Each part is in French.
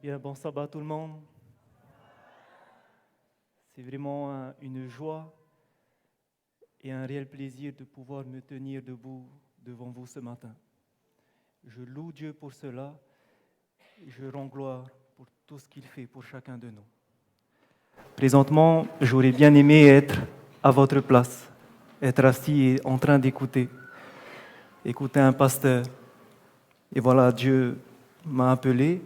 Bien, bon sabbat tout le monde. C'est vraiment une joie et un réel plaisir de pouvoir me tenir debout devant vous ce matin. Je loue Dieu pour cela et je rends gloire pour tout ce qu'il fait pour chacun de nous. Présentement, j'aurais bien aimé être à votre place, être assis et en train d'écouter un pasteur. Et voilà, Dieu m'a appelé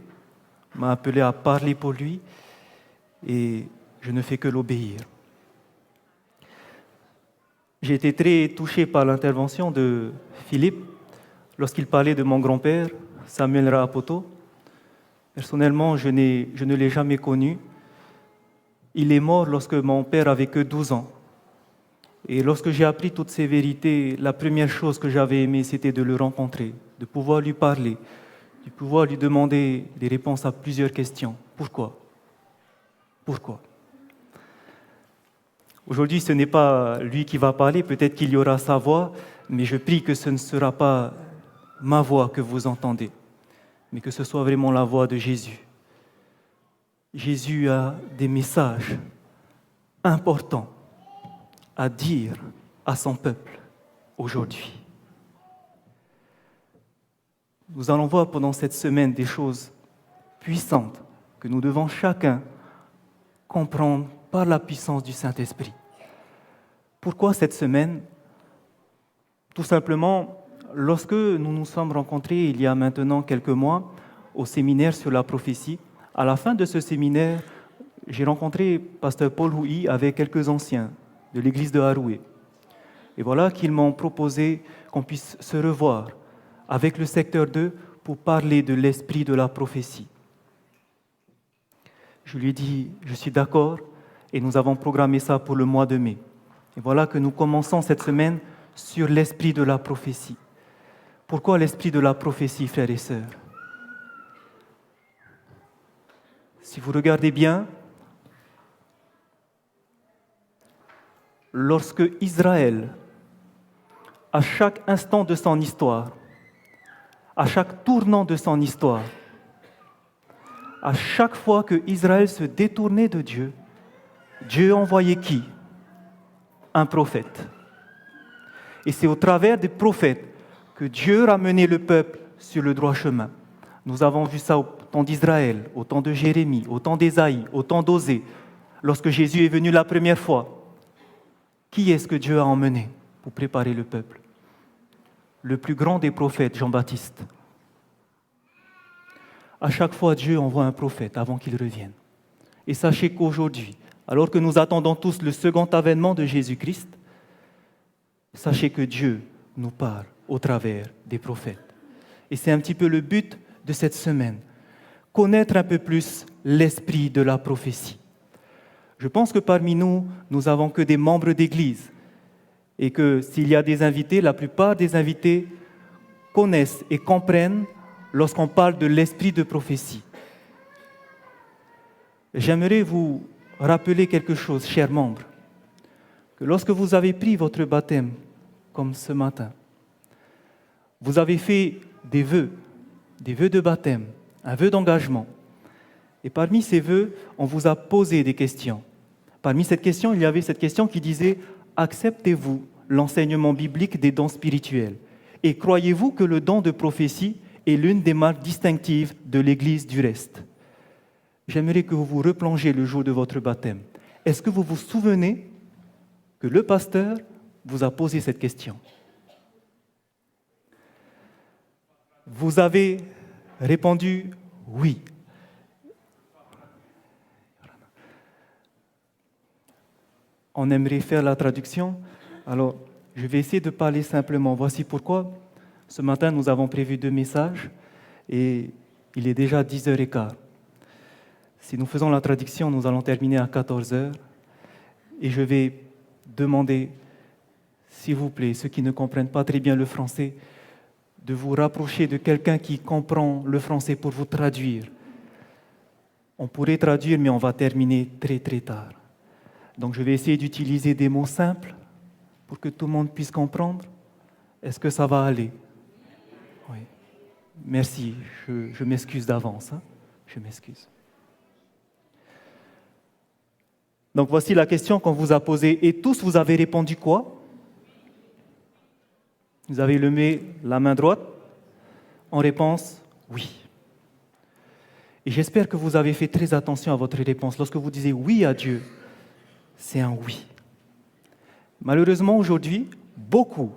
à parler pour lui et je ne fais que l'obéir. J'ai été très touché par l'intervention de Philippe lorsqu'il parlait de mon grand-père, Samuel Rapoto. Personnellement, je ne l'ai jamais connu. Il est mort lorsque mon père avait que 12 ans. Et lorsque j'ai appris toutes ces vérités, la première chose que j'avais aimé, c'était de le rencontrer, de pouvoir lui parler, de pouvoir lui demander des réponses à plusieurs questions. Pourquoi ? Pourquoi ? Aujourd'hui, ce n'est pas lui qui va parler, peut-être qu'il y aura sa voix, mais je prie que ce ne sera pas ma voix que vous entendez, mais que ce soit vraiment la voix de Jésus. Jésus a des messages importants à dire à son peuple aujourd'hui. Nous allons voir pendant cette semaine des choses puissantes que nous devons chacun comprendre par la puissance du Saint-Esprit. Pourquoi cette semaine ? Tout simplement, lorsque nous nous sommes rencontrés il y a maintenant quelques mois au séminaire sur la prophétie, à la fin de ce séminaire, j'ai rencontré pasteur Paul Houy avec quelques anciens de l'église de Haroué. Et voilà qu'ils m'ont proposé qu'on puisse se revoir avec le secteur 2 pour parler de l'esprit de la prophétie. Je lui ai dit, je suis d'accord, et nous avons programmé ça pour le mois de mai. Et voilà que nous commençons cette semaine sur l'esprit de la prophétie. Pourquoi l'esprit de la prophétie, frères et sœurs ? Si vous regardez bien, lorsque Israël, à chaque instant de son histoire, à chaque tournant de son histoire, à chaque fois que Israël se détournait de Dieu, Dieu envoyait qui ? Un prophète. Et c'est au travers des prophètes que Dieu ramenait le peuple sur le droit chemin. Nous avons vu ça au temps d'Israël, au temps de Jérémie, au temps d'Ésaïe, au temps d'Osée. Lorsque Jésus est venu la première fois, qui est-ce que Dieu a emmené pour préparer le peuple ? Le plus grand des prophètes, Jean-Baptiste. À chaque fois, Dieu envoie un prophète avant qu'il revienne. Et sachez qu'aujourd'hui, alors que nous attendons tous le second avènement de Jésus-Christ, sachez que Dieu nous parle au travers des prophètes. Et c'est un petit peu le but de cette semaine, connaître un peu plus l'esprit de la prophétie. Je pense que parmi nous, nous n'avons que des membres d'église et que s'il y a des invités, la plupart des invités connaissent et comprennent lorsqu'on parle de l'esprit de prophétie. J'aimerais vous rappeler quelque chose, chers membres, que lorsque vous avez pris votre baptême, comme ce matin, vous avez fait des vœux de baptême, un vœu d'engagement. Et parmi ces vœux, on vous a posé des questions. Parmi cette question, il y avait cette question qui disait « Acceptez-vous l'enseignement biblique des dons spirituels ? Et croyez-vous que le don de prophétie est l'une des marques distinctives de l'Église du reste ?» j'aimerais que vous vous replongiez le jour de votre baptême. Est-ce que vous vous souvenez que le pasteur vous a posé cette question? Vous avez répondu oui. On aimerait faire la traduction. Alors, je vais essayer de parler simplement. Voici pourquoi. Ce matin, nous avons prévu 2 messages et il est déjà 10h15. Si nous faisons la traduction, nous allons terminer à 14h. Et je vais demander, s'il vous plaît, ceux qui ne comprennent pas très bien le français, de vous rapprocher de quelqu'un qui comprend le français pour vous traduire. On pourrait traduire, mais on va terminer très très tard. Donc je vais essayer d'utiliser des mots simples pour que tout le monde puisse comprendre. Est-ce que ça va aller? Oui. Merci, je m'excuse d'avance. Je m'excuse. Donc voici la question qu'on vous a posée. Et tous, vous avez répondu quoi? Vous avez levé la main droite en réponse oui. Et j'espère que vous avez fait très attention à votre réponse. Lorsque vous disiez oui à Dieu, c'est un oui. Malheureusement, aujourd'hui, beaucoup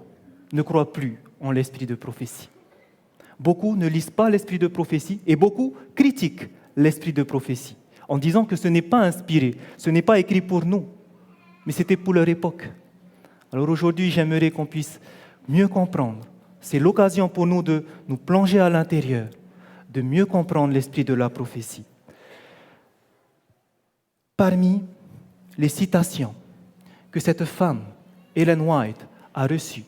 ne croient plus en l'esprit de prophétie. Beaucoup ne lisent pas l'esprit de prophétie et beaucoup critiquent l'esprit de prophétie en disant que ce n'est pas inspiré, ce n'est pas écrit pour nous, mais c'était pour leur époque. Alors aujourd'hui, j'aimerais qu'on puisse mieux comprendre. C'est l'occasion pour nous de nous plonger à l'intérieur, de mieux comprendre l'esprit de la prophétie. Parmi les citations que cette femme, Ellen White, a reçues,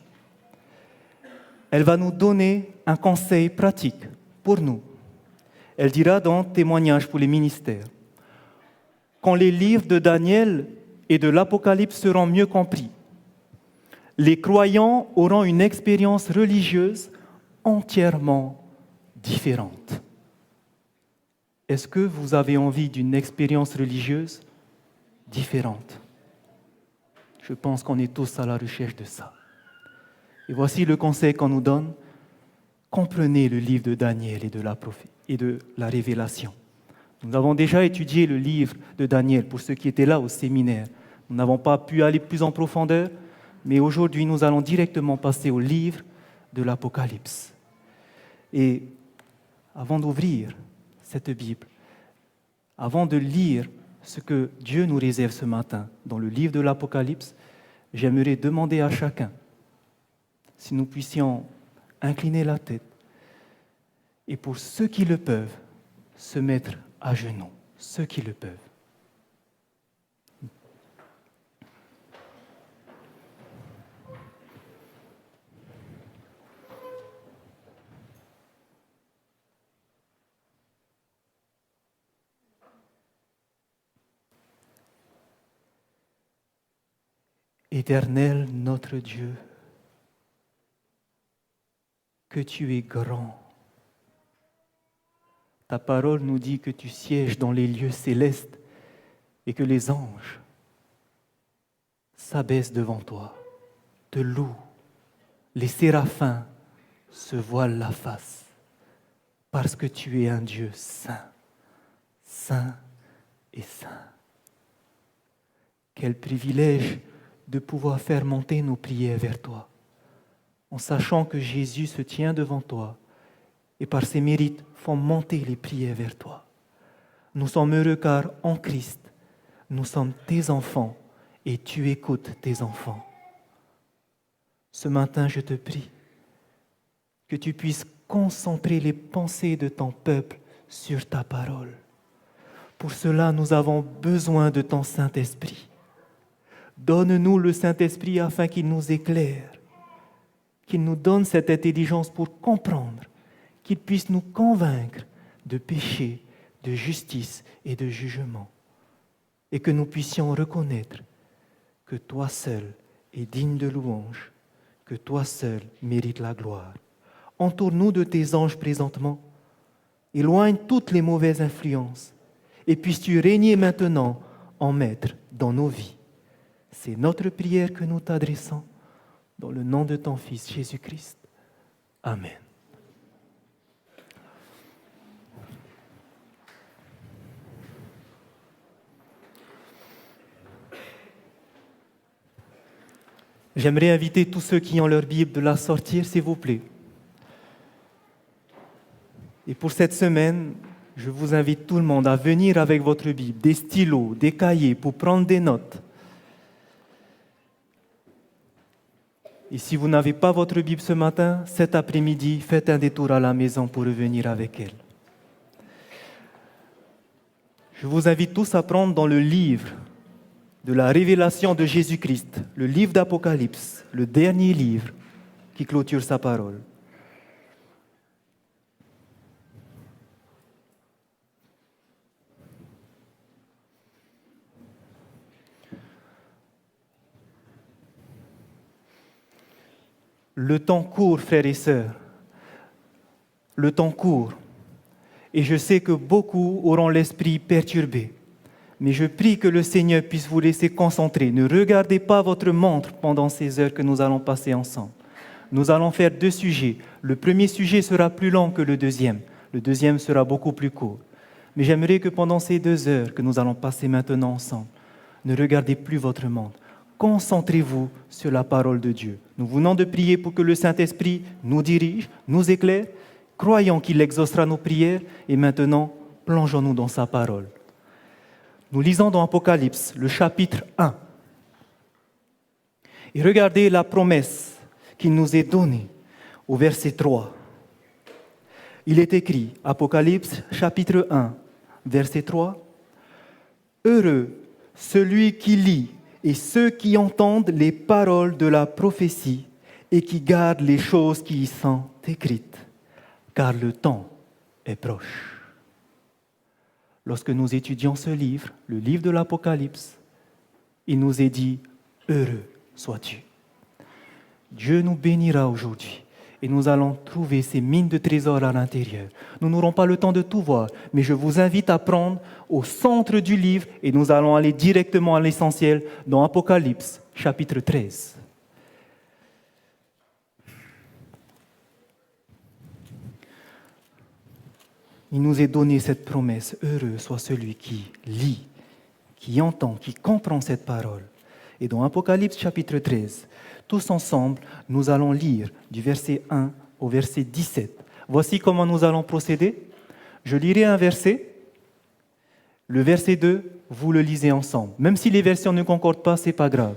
elle va nous donner un conseil pratique pour nous. Elle dira dans Témoignages pour les ministères, quand les livres de Daniel et de l'Apocalypse seront mieux compris, les croyants auront une expérience religieuse entièrement différente. Est-ce que vous avez envie d'une expérience religieuse différente? Je pense qu'on est tous à la recherche de ça. Et voici le conseil qu'on nous donne. Comprenez le livre de Daniel et de la Révélation. Nous avons déjà étudié le livre de Daniel pour ceux qui étaient là au séminaire. Nous n'avons pas pu aller plus en profondeur, mais aujourd'hui, nous allons directement passer au livre de l'Apocalypse. Et avant d'ouvrir cette Bible, avant de lire ce que Dieu nous réserve ce matin dans le livre de l'Apocalypse, j'aimerais demander à chacun si nous puissions incliner la tête et pour ceux qui le peuvent, se mettre à genoux, ceux qui le peuvent. Éternel notre Dieu, que tu es grand. Ta parole nous dit que tu sièges dans les lieux célestes et que les anges s'abaissent devant toi, te louent. Les séraphins se voilent la face parce que tu es un Dieu saint, saint et saint. Quel privilège de pouvoir faire monter nos prières vers toi, en sachant que Jésus se tient devant toi et par ses mérites font monter les prières vers toi. Nous sommes heureux car en Christ, nous sommes tes enfants et tu écoutes tes enfants. Ce matin, je te prie que tu puisses concentrer les pensées de ton peuple sur ta parole. Pour cela, nous avons besoin de ton Saint-Esprit. Donne-nous le Saint-Esprit afin qu'il nous éclaire, qu'il nous donne cette intelligence pour comprendre, qu'il puisse nous convaincre de péché, de justice et de jugement, et que nous puissions reconnaître que toi seul es digne de louange, que toi seul mérites la gloire. Entoure-nous de tes anges présentement, éloigne toutes les mauvaises influences, et puisses-tu régner maintenant en maître dans nos vies. C'est notre prière que nous t'adressons dans le nom de ton Fils Jésus-Christ. Amen. J'aimerais inviter tous ceux qui ont leur Bible de la sortir, s'il vous plaît. Et pour cette semaine, je vous invite tout le monde à venir avec votre Bible, des stylos, des cahiers pour prendre des notes. Et si vous n'avez pas votre Bible ce matin, cet après-midi, faites un détour à la maison pour revenir avec elle. Je vous invite tous à prendre dans le livre de la révélation de Jésus-Christ, le livre d'Apocalypse, le dernier livre qui clôture sa parole. Le temps court, frères et sœurs. Le temps court. Et je sais que beaucoup auront l'esprit perturbé. Mais je prie que le Seigneur puisse vous laisser concentrer. Ne regardez pas votre montre pendant ces heures que nous allons passer ensemble. Nous allons faire 2 sujets. Le premier sujet sera plus long que le deuxième. Le deuxième sera beaucoup plus court. Mais j'aimerais que pendant ces 2 heures que nous allons passer maintenant ensemble, ne regardez plus votre montre. Concentrez-vous sur la parole de Dieu. Nous venons de prier pour que le Saint-Esprit nous dirige, nous éclaire. Croyons qu'il exaucera nos prières et maintenant, plongeons-nous dans sa parole. Nous lisons dans Apocalypse, le chapitre 1. Et regardez la promesse qui nous est donnée au verset 3. Il est écrit, Apocalypse, chapitre 1, verset 3. « Heureux celui qui lit et ceux qui entendent les paroles de la prophétie et qui gardent les choses qui y sont écrites, car le temps est proche. » Lorsque nous étudions ce livre, le livre de l'Apocalypse, il nous est dit « Heureux sois-tu ». Dieu nous bénira aujourd'hui et nous allons trouver ces mines de trésors à l'intérieur. Nous n'aurons pas le temps de tout voir, mais je vous invite à prendre au centre du livre et nous allons aller directement à l'essentiel dans Apocalypse, chapitre 13. Il nous est donné cette promesse, heureux soit celui qui lit, qui entend, qui comprend cette parole. Et dans Apocalypse chapitre 13, tous ensemble, nous allons lire du verset 1 au verset 17. Voici comment nous allons procéder. Je lirai un verset, le verset 2, vous le lisez ensemble. Même si les versions ne concordent pas, ce n'est pas grave.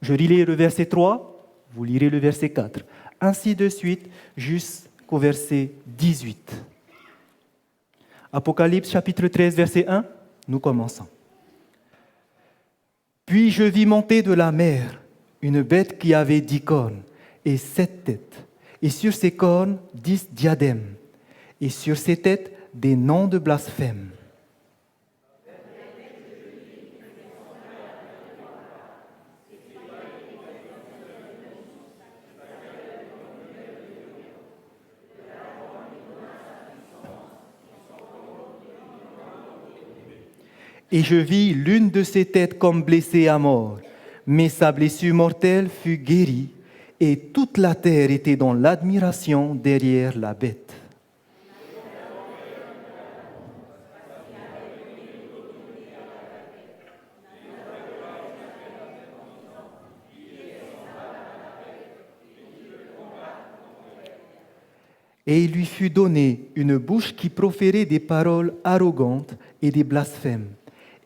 Je lirai le verset 3, vous lirez le verset 4. Ainsi de suite jusqu'au verset 18. Apocalypse chapitre 13, verset 1, nous commençons. « Puis je vis monter de la mer une bête qui avait 10 cornes et 7 têtes, et sur ses cornes 10 diadèmes, et sur ses têtes des noms de blasphème. Et je vis l'une de ses têtes comme blessée à mort, mais sa blessure mortelle fut guérie, et toute la terre était dans l'admiration derrière la bête. Et il lui fut donné une bouche qui proférait des paroles arrogantes et des blasphèmes.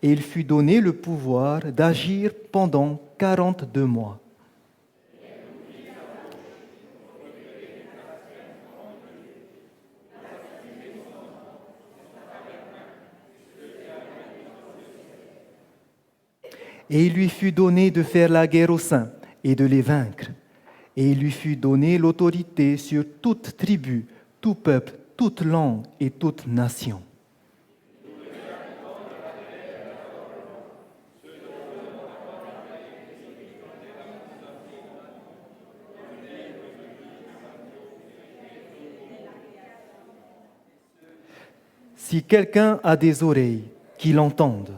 Et il fut donné le pouvoir d'agir pendant 42 mois. Et il lui fut donné de faire la guerre aux saints et de les vaincre. Et il lui fut donné l'autorité sur toute tribu, tout peuple, toute langue et toute nation. Si quelqu'un a des oreilles, qu'il entende.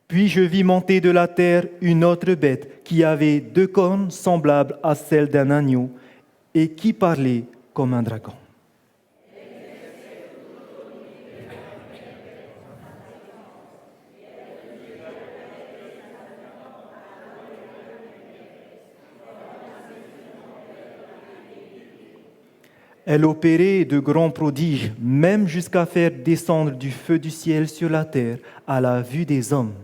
Puis je vis monter de la terre une autre bête qui avait 2 cornes semblables à celles d'un agneau et qui parlait comme un dragon. Elle opérait de grands prodiges, même jusqu'à faire descendre du feu du ciel sur la terre à la vue des hommes.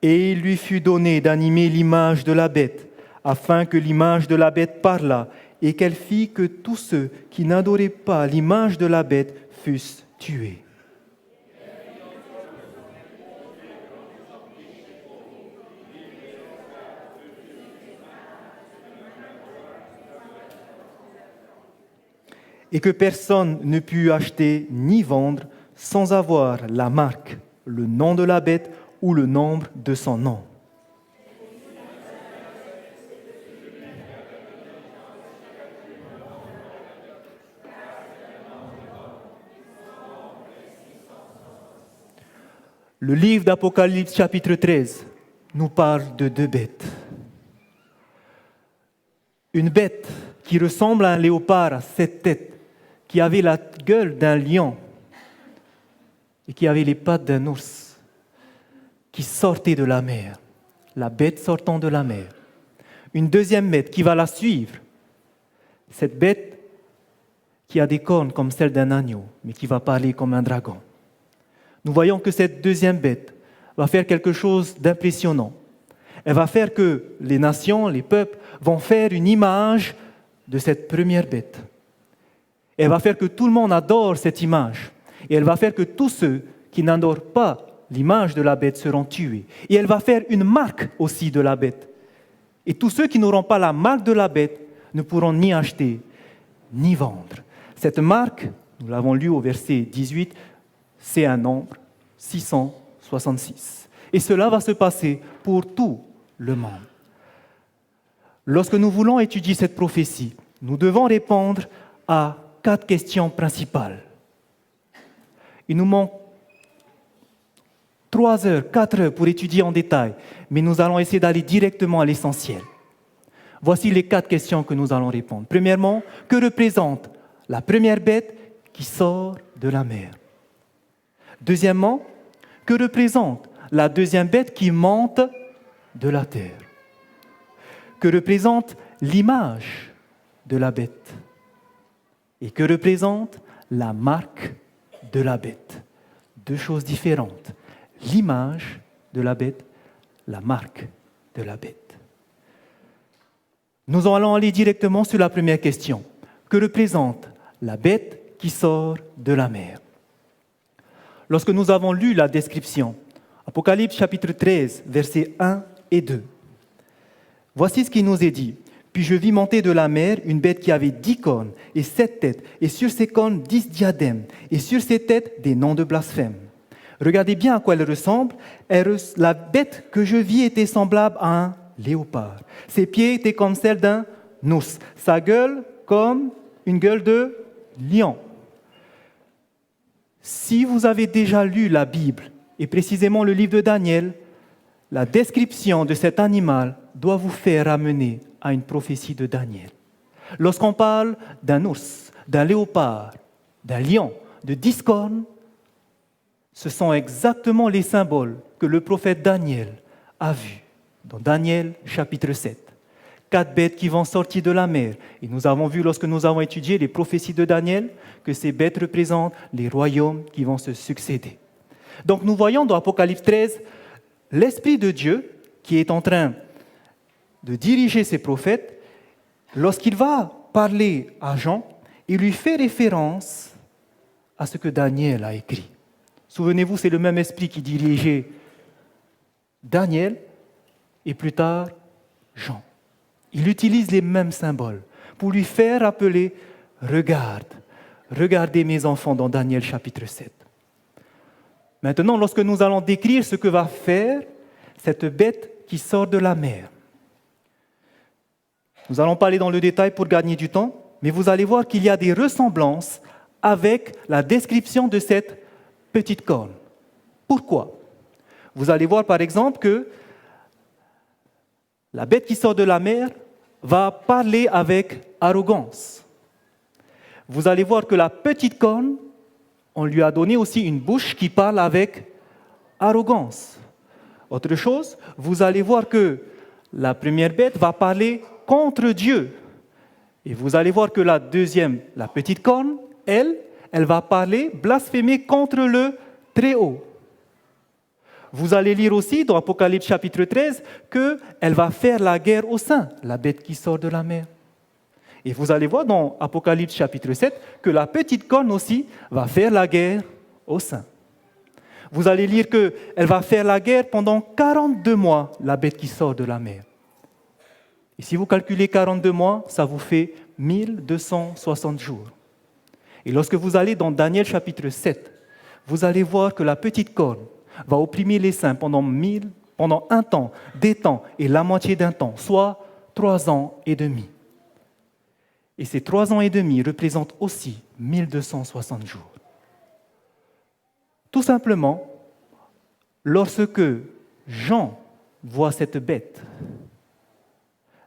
Et il lui fut donné d'animer l'image de la bête, afin que l'image de la bête parlât, et qu'elle fit que tous ceux qui n'adoraient pas l'image de la bête fussent tués. Et que personne ne put acheter ni vendre sans avoir la marque, le nom de la bête ou le nombre de son nom. Le livre d'Apocalypse chapitre 13 nous parle de 2 bêtes. Une bête qui ressemble à un léopard à 7 têtes, qui avait la gueule d'un lion et qui avait les pattes d'un ours, qui sortait de la mer, la bête sortant de la mer. Une deuxième bête qui va la suivre, cette bête qui a des cornes comme celles d'un agneau, mais qui va parler comme un dragon. Nous voyons que cette deuxième bête va faire quelque chose d'impressionnant. Elle va faire que les nations, les peuples, vont faire une image de cette première bête. Elle va faire que tout le monde adore cette image. Et elle va faire que tous ceux qui n'adorent pas l'image de la bête seront tués. Et elle va faire une marque aussi de la bête. Et tous ceux qui n'auront pas la marque de la bête ne pourront ni acheter, ni vendre. Cette marque, nous l'avons lu au verset 18, c'est un nombre, 666. Et cela va se passer pour tout le monde. Lorsque nous voulons étudier cette prophétie, nous devons répondre à 4 questions principales. Il nous manque 3 heures, 4 heures pour étudier en détail, mais nous allons essayer d'aller directement à l'essentiel. Voici les 4 questions que nous allons répondre. Premièrement, que représente la première bête qui sort de la mer? Deuxièmement, que représente la deuxième bête qui monte de la terre? Que représente l'image de la bête? Et que représente la marque de la bête? 2 choses différentes. L'image de la bête, la marque de la bête. Nous allons aller directement sur la première question. Que représente la bête qui sort de la mer? Lorsque nous avons lu la description, Apocalypse chapitre 13, versets 1 et 2, voici ce qui nous est dit. Puis je vis monter de la mer une bête qui avait 10 cornes et 7 têtes, et sur ses cornes 10 diadèmes, et sur ses têtes des noms de blasphème. Regardez bien à quoi elle ressemble. La bête que je vis était semblable à un léopard. Ses pieds étaient comme celles d'un ours. Sa gueule comme une gueule de lion. Si vous avez déjà lu la Bible, et précisément le livre de Daniel, la description de cet animal doit vous faire ramener à une prophétie de Daniel. Lorsqu'on parle d'un ours, d'un léopard, d'un lion, de 10 cornes, ce sont exactement les symboles que le prophète Daniel a vus dans Daniel chapitre 7. 4 bêtes qui vont sortir de la mer. Et nous avons vu lorsque nous avons étudié les prophéties de Daniel que ces bêtes représentent les royaumes qui vont se succéder. Donc nous voyons dans Apocalypse 13 l'Esprit de Dieu qui est en train de diriger ses prophètes. Lorsqu'il va parler à Jean, il lui fait référence à ce que Daniel a écrit. Souvenez-vous, c'est le même esprit qui dirigeait Daniel et plus tard Jean. Il utilise les mêmes symboles pour lui faire rappeler « Regardez mes enfants » dans Daniel chapitre 7. Maintenant, lorsque nous allons décrire ce que va faire cette bête qui sort de la mer. Nous n'allons pas aller dans le détail pour gagner du temps, mais vous allez voir qu'il y a des ressemblances avec la description de cette petite corne. Pourquoi? Vous allez voir par exemple que la bête qui sort de la mer va parler avec arrogance. Vous allez voir que la petite corne, on lui a donné aussi une bouche qui parle avec arrogance. Autre chose, vous allez voir que la première bête va parler contre Dieu. Et vous allez voir que la deuxième, la petite corne, elle va parler, blasphémer contre le Très-Haut. Vous allez lire aussi dans Apocalypse chapitre 13 qu'elle va faire la guerre aux saints, la bête qui sort de la mer. Et vous allez voir dans Apocalypse chapitre 7 que la petite corne aussi va faire la guerre aux saints. Vous allez lire qu'elle va faire la guerre pendant 42 mois, la bête qui sort de la mer. Et si vous calculez 42 mois, ça vous fait 1260 jours. Et lorsque vous allez dans Daniel chapitre 7, vous allez voir que la petite corne va opprimer les saints pendant un temps, des temps et la moitié d'un temps, soit 3 ans et demi. Et ces 3 ans et demi représentent aussi 1260 jours. Tout simplement, lorsque Jean voit cette bête,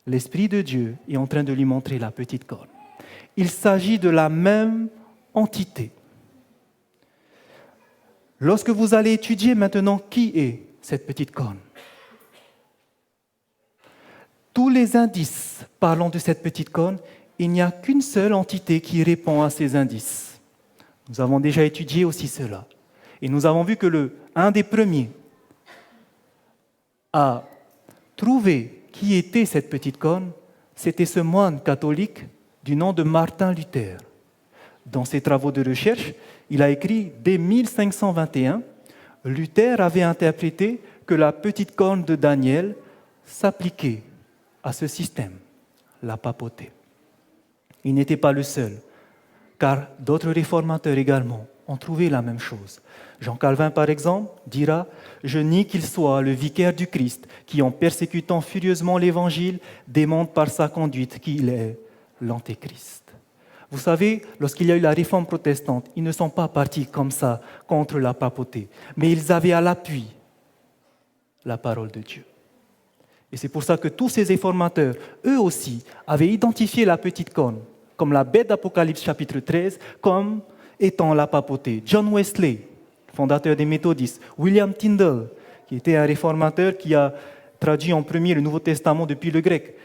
l'Esprit de Dieu est en train de lui montrer la petite corne. Il s'agit de la même entité. Lorsque vous allez étudier maintenant qui est cette petite corne, tous les indices parlant de cette petite corne, il n'y a qu'une seule entité qui répond à ces indices. Nous avons déjà étudié aussi cela. Et nous avons vu que un des premiers à trouver qui était cette petite corne, c'était ce moine catholique du nom de Martin Luther. Dans ses travaux de recherche, il a écrit dès 1521, Luther avait interprété que la petite corne de Daniel s'appliquait à ce système, la papauté. Il n'était pas le seul, car d'autres réformateurs également ont trouvé la même chose. Jean Calvin, par exemple, dira « Je nie qu'il soit le vicaire du Christ qui, en persécutant furieusement l'Évangile, démontre par sa conduite qu'il est l'Antéchrist. » Vous savez, lorsqu'il y a eu la réforme protestante, ils ne sont pas partis comme ça contre la papauté, mais ils avaient à l'appui la parole de Dieu. Et c'est pour ça que tous ces réformateurs, eux aussi, avaient identifié la petite corne comme la bête d'Apocalypse chapitre 13, comme étant la papauté. John Wesley, fondateur des méthodistes, William Tyndale, qui était un réformateur qui a traduit en premier le Nouveau Testament depuis le grec,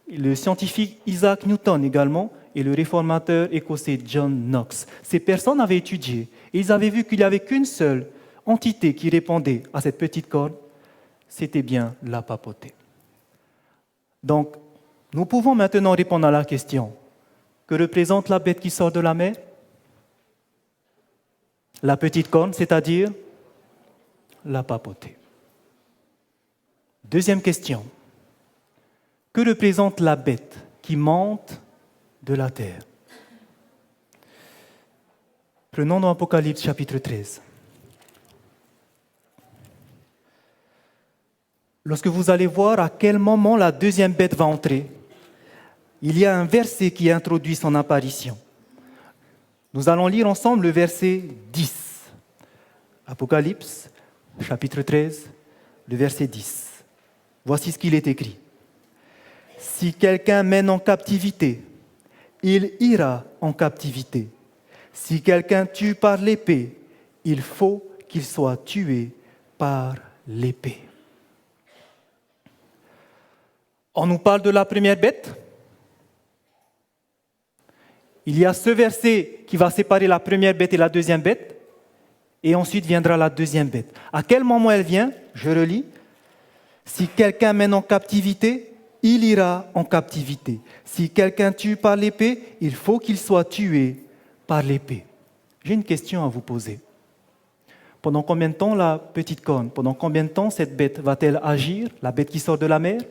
le scientifique Isaac Newton également, et le réformateur écossais John Knox. Ces personnes avaient étudié et ils avaient vu qu'il n'y avait qu'une seule entité qui répondait à cette petite corne, c'était bien la papauté. Donc, nous pouvons maintenant répondre à la question, que représente la bête qui sort de la mer? La petite corne, c'est-à-dire la papauté. Deuxième question, que représente la bête qui monte de la terre? Prenons dans Apocalypse chapitre 13. Lorsque vous allez voir à quel moment la deuxième bête va entrer, il y a un verset qui introduit son apparition. Nous allons lire ensemble le verset 10. Apocalypse chapitre 13, le verset 10. Voici ce qu'il est écrit. « Si quelqu'un mène en captivité, il ira en captivité. Si quelqu'un tue par l'épée, il faut qu'il soit tué par l'épée. » On nous parle de la première bête. Il y a ce verset qui va séparer la première bête et la deuxième bête, et ensuite viendra la deuxième bête. À quel moment elle vient? Je relis. « Si quelqu'un mène en captivité, il ira en captivité. Si quelqu'un tue par l'épée, il faut qu'il soit tué par l'épée. » J'ai une question à vous poser. Pendant combien de temps la petite corne, pendant combien de temps cette bête va-t-elle agir, la bête qui sort de la mer?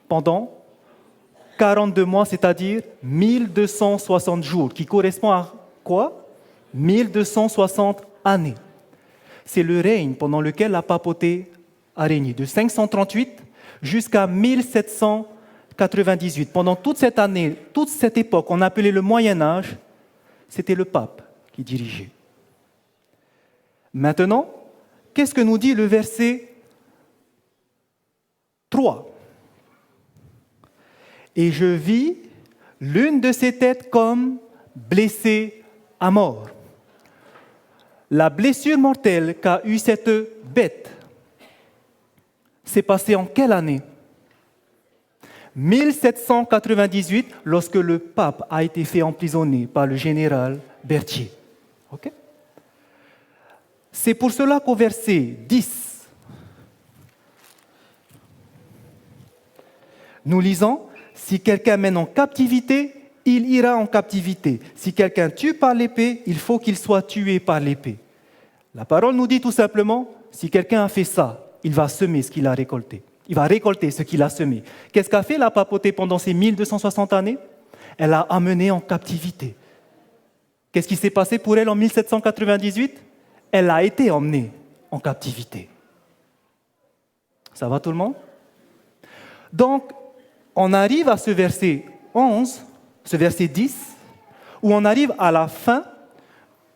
Pendant 42 mois, c'est-à-dire 1260 jours, qui correspond à quoi? 1260 années. C'est le règne pendant lequel la papauté a régné, de 538 jusqu'à 1798. Pendant toute cette année, toute cette époque qu'on appelait le Moyen Âge, c'était le pape qui dirigeait. Maintenant, qu'est-ce que nous dit le verset 3 ? Et je vis l'une de ses têtes comme blessée à mort. La blessure mortelle qu'a eue cette bête s'est passée en quelle année ? 1798, lorsque le pape a été fait emprisonner par le général Berthier. Okay ? C'est pour cela qu'au verset 10, nous lisons « Si quelqu'un mène en captivité, il ira en captivité. Si quelqu'un tue par l'épée, il faut qu'il soit tué par l'épée. » La parole nous dit tout simplement « Si quelqu'un a fait ça, il va semer ce qu'il a récolté. Il va récolter ce qu'il a semé. » Qu'est-ce qu'a fait la papauté pendant ces 1260 années ? Elle a amené en captivité. Qu'est-ce qui s'est passé pour elle en 1798 ? Elle a été emmenée en captivité. Ça va tout le monde ? Donc, on arrive à ce verset 11, ce verset 10, où on arrive à la fin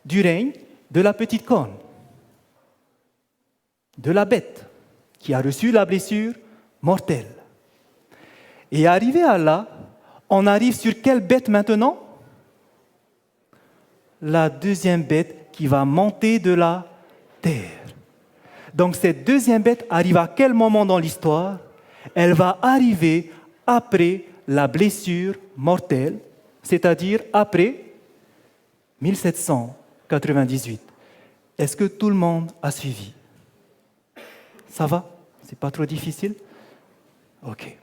du règne de la petite corne, de la bête qui a reçu la blessure mortelle. Et arrivé à là, on arrive sur quelle bête maintenant ? La deuxième bête qui va monter de la terre. Donc cette deuxième bête arrive à quel moment dans l'histoire ? Elle va arriver après la blessure mortelle, c'est-à-dire après 1798. Est-ce que tout le monde a suivi ? Ça va ? C'est pas trop difficile ? Ok.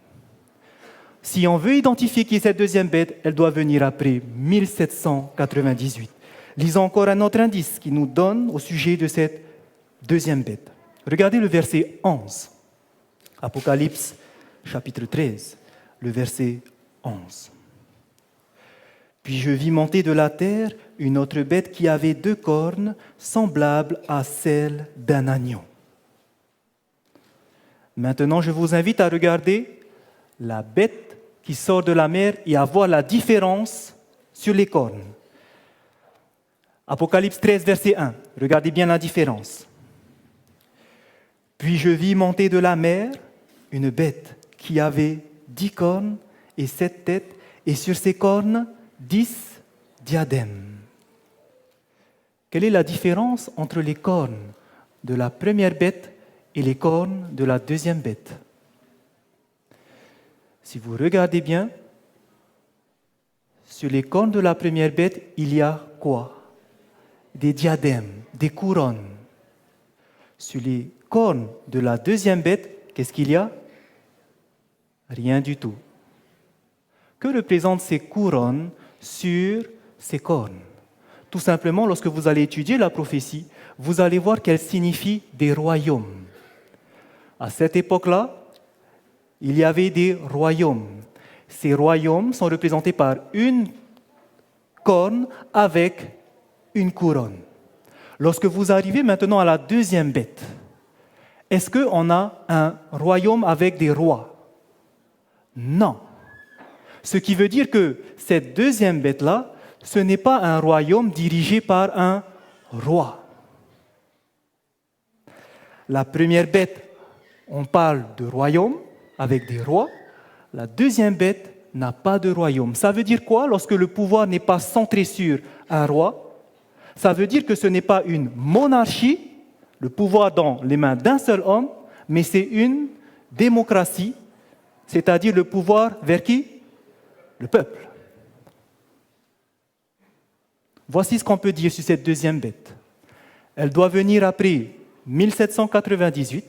Si on veut identifier qui est cette deuxième bête, elle doit venir après 1798. Lisons encore un autre indice qui nous donne au sujet de cette deuxième bête. Regardez le verset 11. Apocalypse, chapitre 13, le verset 11. Puis je vis monter de la terre une autre bête qui avait 2 cornes, semblables à celles d'un agneau. Maintenant, je vous invite à regarder la bête qui sort de la mer et à voir la différence sur les cornes. Apocalypse 13, verset 1. Regardez bien la différence. Puis je vis monter de la mer une bête qui avait 10 cornes et 7 têtes, et sur ses cornes, 10 diadèmes. Quelle est la différence entre les cornes de la première bête et les cornes de la deuxième bête ? Si vous regardez bien, sur les cornes de la première bête, il y a quoi ? Des diadèmes, des couronnes. Sur les cornes de la deuxième bête, qu'est-ce qu'il y a ? Rien du tout. Que représentent ces couronnes sur ces cornes ? Tout simplement, lorsque vous allez étudier la prophétie, vous allez voir qu'elle signifie des royaumes. À cette époque-là, il y avait des royaumes. Ces royaumes sont représentés par une corne avec une couronne. Lorsque vous arrivez maintenant à la deuxième bête, est-ce qu'on a un royaume avec des rois ? Non. Ce qui veut dire que cette deuxième bête-là, ce n'est pas un royaume dirigé par un roi. La première bête, on parle de royaume avec des rois. La deuxième bête n'a pas de royaume. Ça veut dire quoi lorsque le pouvoir n'est pas centré sur un roi ? Ça veut dire que ce n'est pas une monarchie, le pouvoir dans les mains d'un seul homme, mais c'est une démocratie, c'est-à-dire le pouvoir vers qui ? Le peuple. Voici ce qu'on peut dire sur cette deuxième bête. Elle doit venir après 1798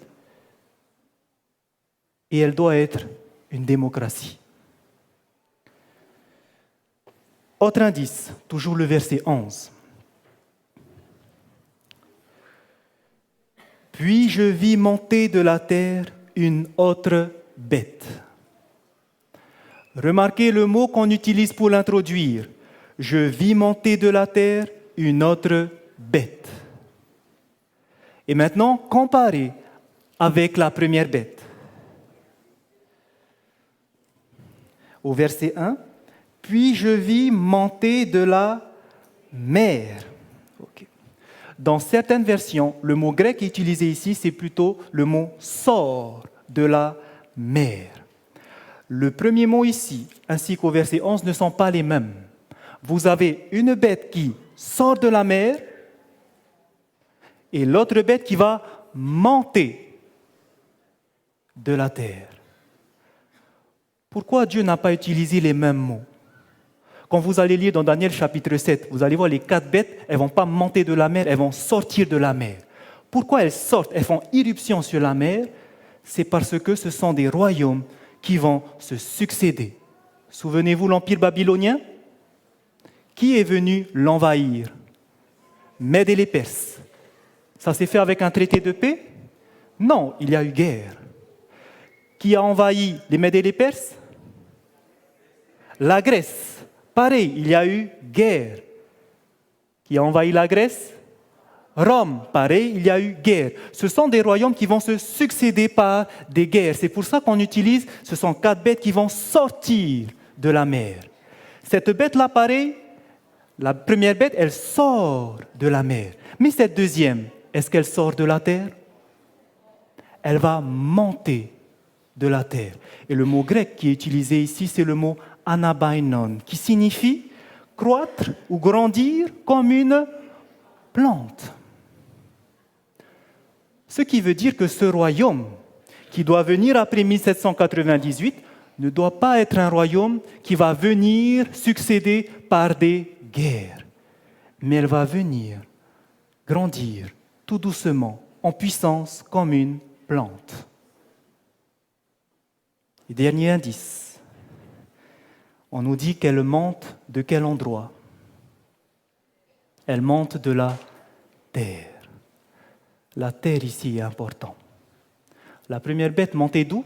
et elle doit être une démocratie. Autre indice, toujours le verset 11. Puis je vis monter de la terre une autre bête. Remarquez le mot qu'on utilise pour l'introduire. Je vis monter de la terre une autre bête. Et maintenant, comparez avec la première bête. Au verset 1, « Puis je vis monter de la mer. » Okay. Dans certaines versions, le mot grec utilisé ici, c'est plutôt le mot « sort de la mer ». Le premier mot ici, ainsi qu'au verset 11, ne sont pas les mêmes. Vous avez une bête qui sort de la mer et l'autre bête qui va monter de la terre. Pourquoi Dieu n'a pas utilisé les mêmes mots? Quand vous allez lire dans Daniel chapitre 7, vous allez voir les 4 bêtes, elles ne vont pas monter de la mer, elles vont sortir de la mer. Pourquoi elles sortent, elles font irruption sur la mer? C'est parce que ce sont des royaumes qui vont se succéder. Souvenez-vous l'Empire babylonien? Qui est venu l'envahir? Mèdes et les Perses. Ça s'est fait avec un traité de paix? Non, il y a eu guerre. Qui a envahi les Mèdes et les Perses? La Grèce. Pareil, il y a eu guerre. Qui a envahi la Grèce? Rome. Pareil, il y a eu guerre. Ce sont des royaumes qui vont se succéder par des guerres. C'est pour ça qu'on utilise, ce sont 4 bêtes qui vont sortir de la mer. Cette bête-là, pareil, la première bête, elle sort de la mer. Mais cette deuxième, est-ce qu'elle sort de la terre? Elle va monter de la terre. Et le mot grec qui est utilisé ici, c'est le mot anabainon, qui signifie croître ou grandir comme une plante. Ce qui veut dire que ce royaume, qui doit venir après 1798, ne doit pas être un royaume qui va venir succéder par des guerres, mais elle va venir grandir tout doucement, en puissance comme une plante. Et dernier indice, on nous dit qu'elle monte de quel endroit? Elle monte de la terre. La terre ici est importante. La première bête montait d'où?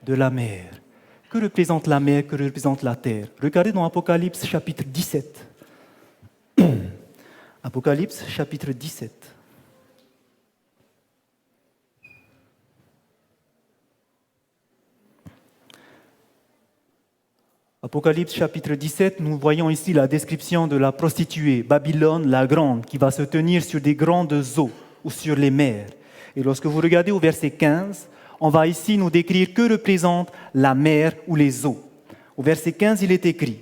De la mer. Que représente la mer? Que représente la terre? Regardez dans Apocalypse chapitre 17. Apocalypse chapitre 17. Apocalypse chapitre 17, nous voyons ici la description de la prostituée, Babylone la grande, qui va se tenir sur des grandes eaux ou sur les mers. Et lorsque vous regardez au verset 15, on va ici nous décrire que représente la mer ou les eaux. Au verset 15, il est écrit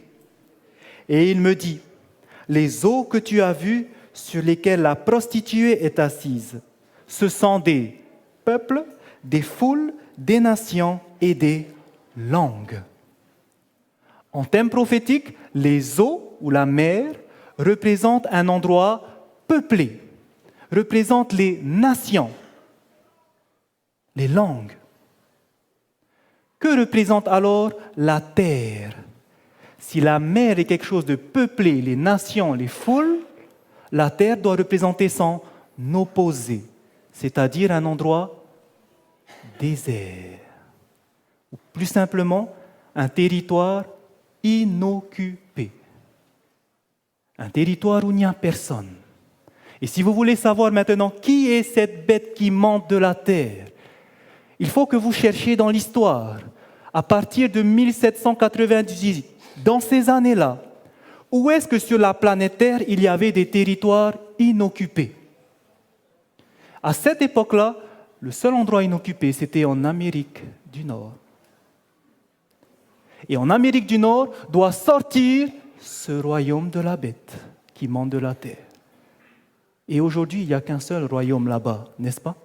« Et il me dit, les eaux que tu as vues sur lesquelles la prostituée est assise, ce sont des peuples, des foules, des nations et des langues. » En thème prophétique, les eaux ou la mer représentent un endroit peuplé, représentent les nations, les langues. Que représente alors la terre? Si la mer est quelque chose de peuplé, les nations, les foules, la terre doit représenter son opposé, c'est-à-dire un endroit désert. Ou plus simplement, un territoire inoccupé. Un territoire où il n'y a personne. Et si vous voulez savoir maintenant qui est cette bête qui monte de la terre, il faut que vous cherchiez dans l'histoire, à partir de 1798, dans ces années-là, où est-ce que sur la planète Terre, il y avait des territoires inoccupés? À cette époque-là, le seul endroit inoccupé, c'était en Amérique du Nord. Et en Amérique du Nord doit sortir ce royaume de la bête qui monte de la terre. Et aujourd'hui, il n'y a qu'un seul royaume là-bas, n'est-ce pas?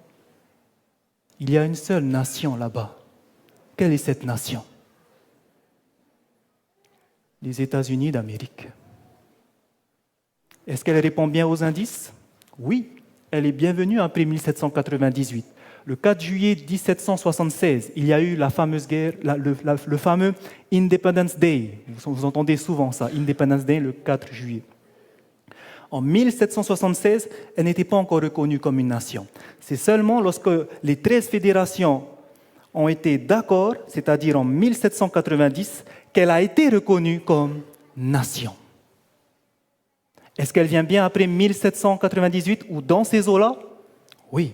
Il y a une seule nation là-bas. Quelle est cette nation? Les États-Unis d'Amérique. Est-ce qu'elle répond bien aux indices? Oui, elle est bienvenue après 1798. Le 4 juillet 1776, il y a eu la fameuse guerre, le fameux Independence Day. Vous entendez souvent ça, Independence Day, le 4 juillet. En 1776, elle n'était pas encore reconnue comme une nation. C'est seulement lorsque les 13 fédérations ont été d'accord, c'est-à-dire en 1790, qu'elle a été reconnue comme nation. Est-ce qu'elle vient bien après 1798 ou dans ces eaux-là? Oui.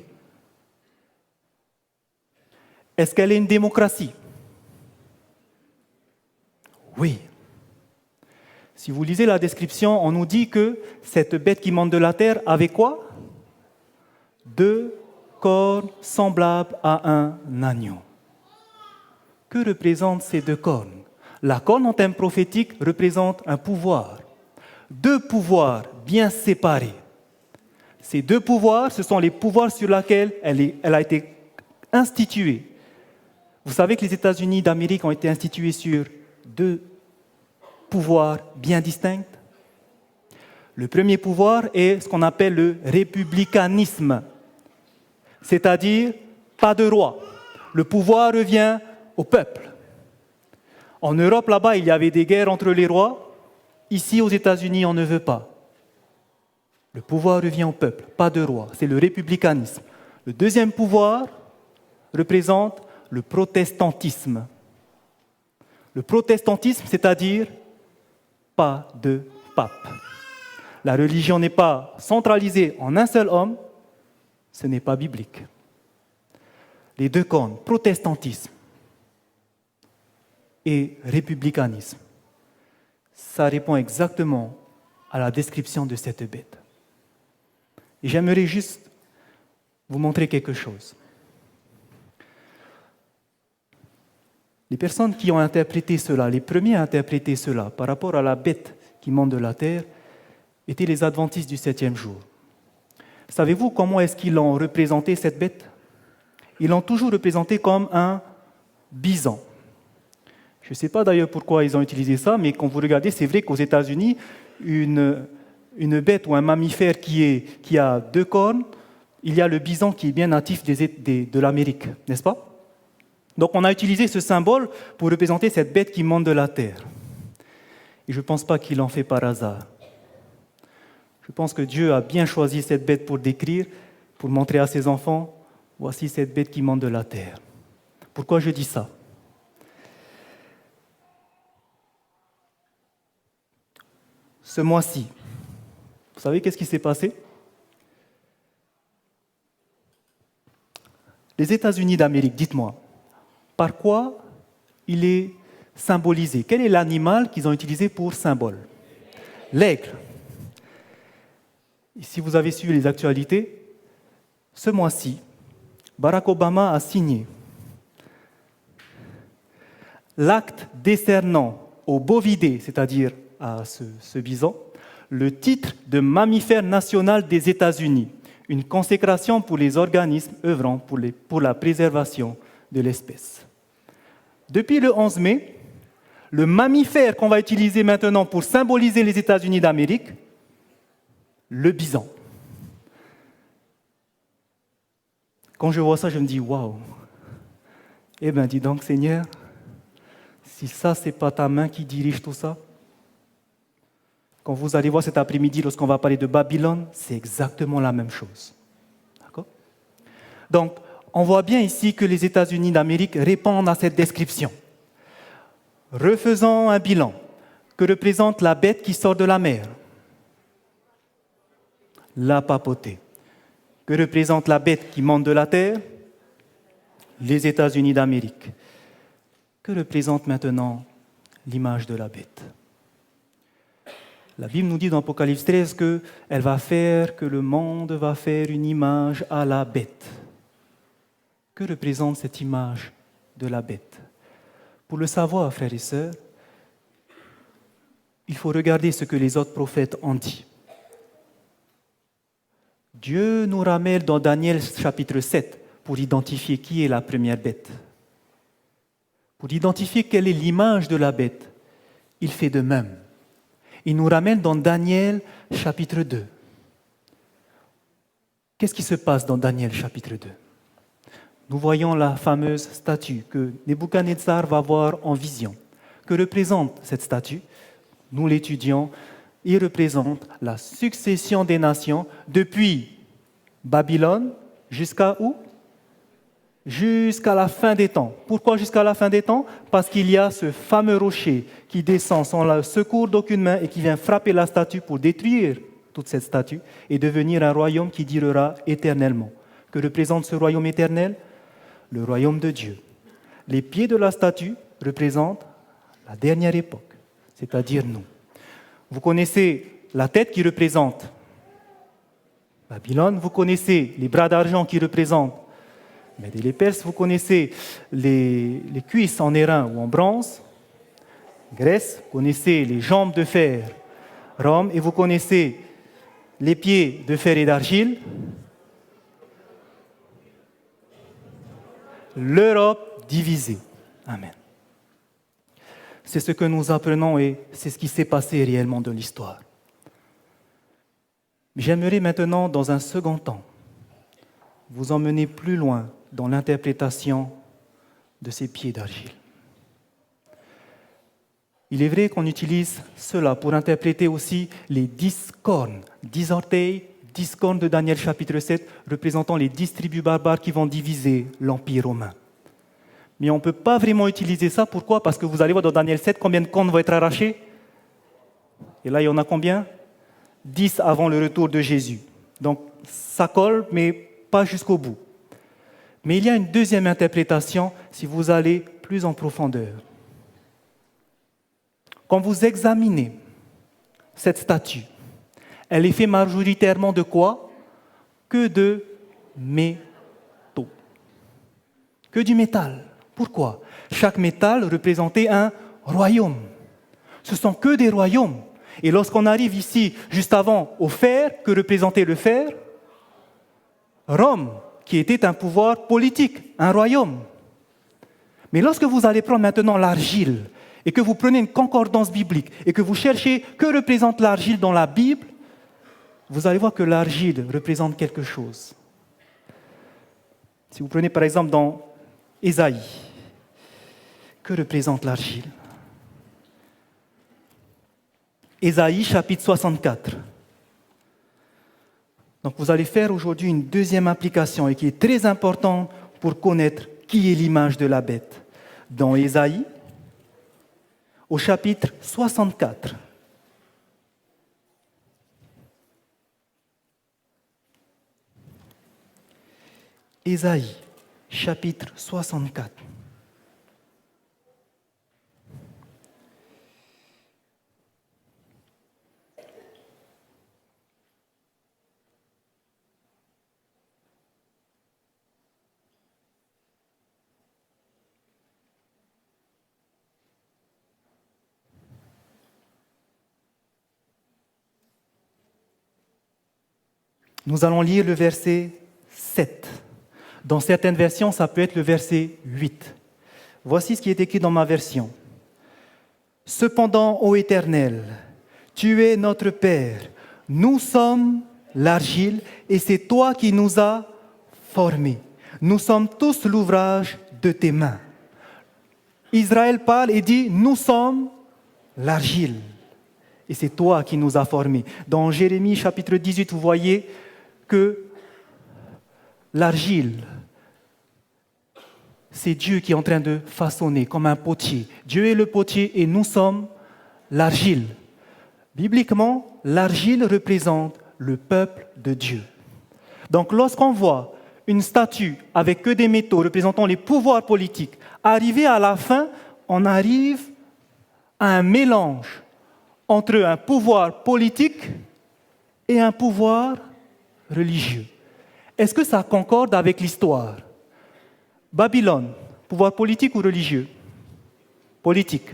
Est-ce qu'elle est une démocratie? Oui. Si vous lisez la description, on nous dit que cette bête qui monte de la terre avait quoi? 2 cornes semblables à un agneau. Que représentent ces 2 cornes? La corne en termes prophétiques représente un pouvoir. 2 pouvoirs bien séparés. Ces 2 pouvoirs, ce sont les pouvoirs sur lesquels elle a été instituée. Vous savez que les États-Unis d'Amérique ont été institués sur 2 pouvoirs bien distincts. Le premier pouvoir est ce qu'on appelle le républicanisme, c'est-à-dire pas de roi. Le pouvoir revient au peuple. En Europe, là-bas, il y avait des guerres entre les rois. Ici, aux États-Unis, on ne veut pas. Le pouvoir revient au peuple, pas de roi. C'est le républicanisme. Le deuxième pouvoir représente le protestantisme. Le protestantisme, c'est-à-dire pas de pape. La religion n'est pas centralisée en un seul homme, ce n'est pas biblique. Les 2 cornes, protestantisme et républicanisme, ça répond exactement à la description de cette bête. Et j'aimerais juste vous montrer quelque chose. Les personnes qui ont interprété cela, les premiers à interpréter cela par rapport à la bête qui monte de la terre, étaient les adventistes du 7e jour. Savez-vous comment est-ce qu'ils ont représenté cette bête? Ils l'ont toujours représenté comme un bison. Je ne sais pas d'ailleurs pourquoi ils ont utilisé ça, mais quand vous regardez, c'est vrai qu'aux États-Unis, une bête ou un mammifère qui a 2 cornes, il y a le bison qui est bien natif de l'Amérique, n'est-ce pas? Donc on a utilisé ce symbole pour représenter cette bête qui monte de la terre. Et je ne pense pas qu'il l'en fait par hasard. Je pense que Dieu a bien choisi cette bête pour décrire, pour montrer à ses enfants, voici cette bête qui monte de la terre. Pourquoi je dis ça? Ce mois-ci, vous savez qu'est-ce qui s'est passé? Les États-Unis d'Amérique, dites-moi, par quoi il est symbolisé? Quel est l'animal qu'ils ont utilisé pour symbole? L'aigle. Et si vous avez suivi les actualités, ce mois-ci, Barack Obama a signé l'acte décernant au bovidé, c'est-à-dire à ce bison, le titre de mammifère national des États-Unis, une consécration pour les organismes œuvrant pour la préservation de l'espèce. Depuis le 11 mai, le mammifère qu'on va utiliser maintenant pour symboliser les États-Unis d'Amérique, le bison. Quand je vois ça, je me dis, waouh! Eh bien, dis donc, Seigneur, si ça, ce n'est pas ta main qui dirige tout ça, quand vous allez voir cet après-midi, lorsqu'on va parler de Babylone, c'est exactement la même chose. D'accord? Donc, on voit bien ici que les États-Unis d'Amérique répondent à cette description. Refaisons un bilan. Que représente la bête qui sort de la mer? La papauté. Que représente la bête qui monte de la terre? Les États-Unis d'Amérique. Que représente maintenant l'image de la bête? La Bible nous dit dans Apocalypse 13 que le monde va faire une image à la bête. Que représente cette image de la bête? Pour le savoir, frères et sœurs, il faut regarder ce que les autres prophètes ont dit. Dieu nous ramène dans Daniel chapitre 7 pour identifier qui est la première bête. Pour identifier quelle est l'image de la bête, il fait de même. Il nous ramène dans Daniel chapitre 2. Qu'est-ce qui se passe dans Daniel chapitre 2? Nous voyons la fameuse statue que Nebuchadnezzar va voir en vision. Que représente cette statue? Nous l'étudions. Il représente la succession des nations depuis Babylone jusqu'à où? Jusqu'à la fin des temps. Pourquoi jusqu'à la fin des temps? Parce qu'il y a ce fameux rocher qui descend sans le secours d'aucune main et qui vient frapper la statue pour détruire toute cette statue et devenir un royaume qui durera éternellement. Que représente ce royaume éternel? Le royaume de Dieu. Les pieds de la statue représentent la dernière époque. c'est-à-dire nous. Vous connaissez la tête qui représente Babylone, vous connaissez les bras d'argent qui représentent Mèdes et les Perses, vous connaissez les cuisses en airain ou en bronze, Grèce, vous connaissez les jambes de fer, Rome, et vous connaissez les pieds de fer et d'argile, l'Europe divisée. Amen. C'est ce que nous apprenons et c'est ce qui s'est passé réellement dans l'histoire. J'aimerais maintenant, dans un second temps, vous emmener plus loin dans l'interprétation de ces pieds d'argile. Il est vrai qu'on utilise cela pour interpréter aussi les 10 cornes, 10 orteils, 10 cornes de Daniel chapitre 7, représentant les 10 tribus barbares qui vont diviser l'Empire romain. Mais on ne peut pas vraiment utiliser ça. Pourquoi ? Parce que vous allez voir dans Daniel 7 combien de cornes vont être arrachées. Et là, il y en a combien ? 10 avant le retour de Jésus. Donc, ça colle, mais pas jusqu'au bout. Mais il y a une deuxième interprétation si vous allez plus en profondeur. Quand vous examinez cette statue, elle est faite majoritairement de quoi ? Que de métaux. Que du métal. Pourquoi ? Chaque métal représentait un royaume. Ce sont que des royaumes. Et lorsqu'on arrive ici, juste avant, au fer, que représentait le fer ? Rome, qui était un pouvoir politique, un royaume. Mais lorsque vous allez prendre maintenant l'argile, et que vous prenez une concordance biblique, et que vous cherchez que représente l'argile dans la Bible, vous allez voir que l'argile représente quelque chose. Si vous prenez par exemple dans Ésaïe, que représente l'argile ? Ésaïe chapitre 64. Donc vous allez faire aujourd'hui une deuxième application et qui est très importante pour connaître qui est l'image de la bête. Dans Ésaïe, au chapitre 64. Ésaïe, chapitre 64. Nous allons lire le verset 7. Dans certaines versions, ça peut être le verset 8. Voici ce qui est écrit dans ma version. « Cependant, ô Éternel, tu es notre Père, nous sommes l'argile et c'est toi qui nous as formés. Nous sommes tous l'ouvrage de tes mains. » Israël parle et dit « Nous sommes l'argile et c'est toi qui nous as formés. » Dans Jérémie chapitre 18, vous voyez que l'argile, c'est Dieu qui est en train de façonner comme un potier. Dieu est le potier et nous sommes l'argile. Bibliquement, l'argile représente le peuple de Dieu. Donc lorsqu'on voit une statue avec que des métaux représentant les pouvoirs politiques, arriver à la fin, on arrive à un mélange entre un pouvoir politique et un pouvoir religieux. Est-ce que ça concorde avec l'histoire ? Babylone, pouvoir politique ou religieux ? Politique.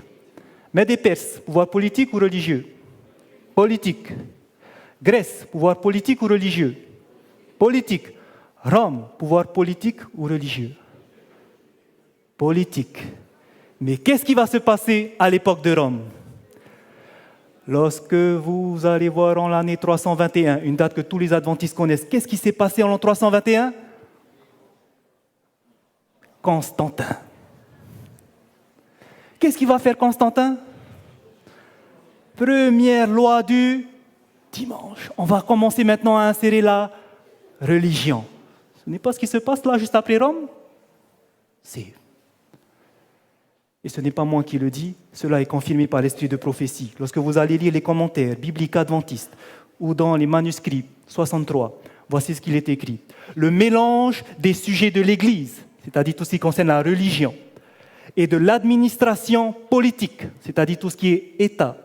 Mèdes et Perses, pouvoir politique ou religieux ? Politique. Grèce, pouvoir politique ou religieux ? Politique. Rome, pouvoir politique ou religieux ? Politique. Mais qu'est-ce qui va se passer à l'époque de Rome ? Lorsque vous allez voir en l'année 321, une date que tous les adventistes connaissent, qu'est-ce qui s'est passé en l'an 321 ? Constantin. Qu'est-ce qu'il va faire Constantin ? Première loi du dimanche. On va commencer maintenant à insérer la religion. Ce n'est pas ce qui se passe là juste après Rome ? C'est. Et ce n'est pas moi qui le dis, cela est confirmé par l'esprit de prophétie. Lorsque vous allez lire les commentaires bibliques adventistes ou dans les manuscrits 63, voici ce qu'il est écrit. Le mélange des sujets de l'Église, c'est-à-dire tout ce qui concerne la religion, et de l'administration politique, c'est-à-dire tout ce qui est État.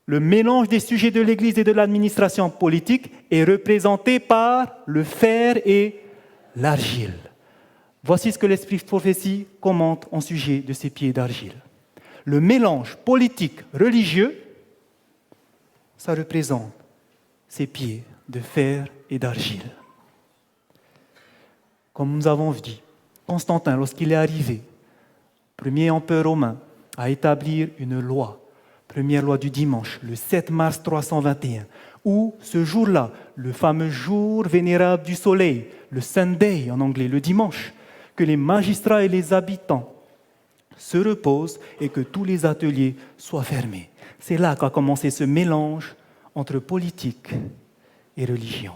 Le mélange des sujets de l'Église et de l'administration politique est représenté par le fer et l'argile. Voici ce que l'Esprit de prophétie commente en sujet de ces pieds d'argile. Le mélange politique religieux, ça représente ces pieds de fer et d'argile. Comme nous avons dit, Constantin, lorsqu'il est arrivé, premier empereur romain, a établi une loi, première loi du dimanche, le 7 mars 321, où ce jour-là, le fameux jour vénérable du soleil, le Sunday en anglais, le dimanche, que les magistrats et les habitants se reposent et que tous les ateliers soient fermés. C'est là qu'a commencé ce mélange entre politique et religion.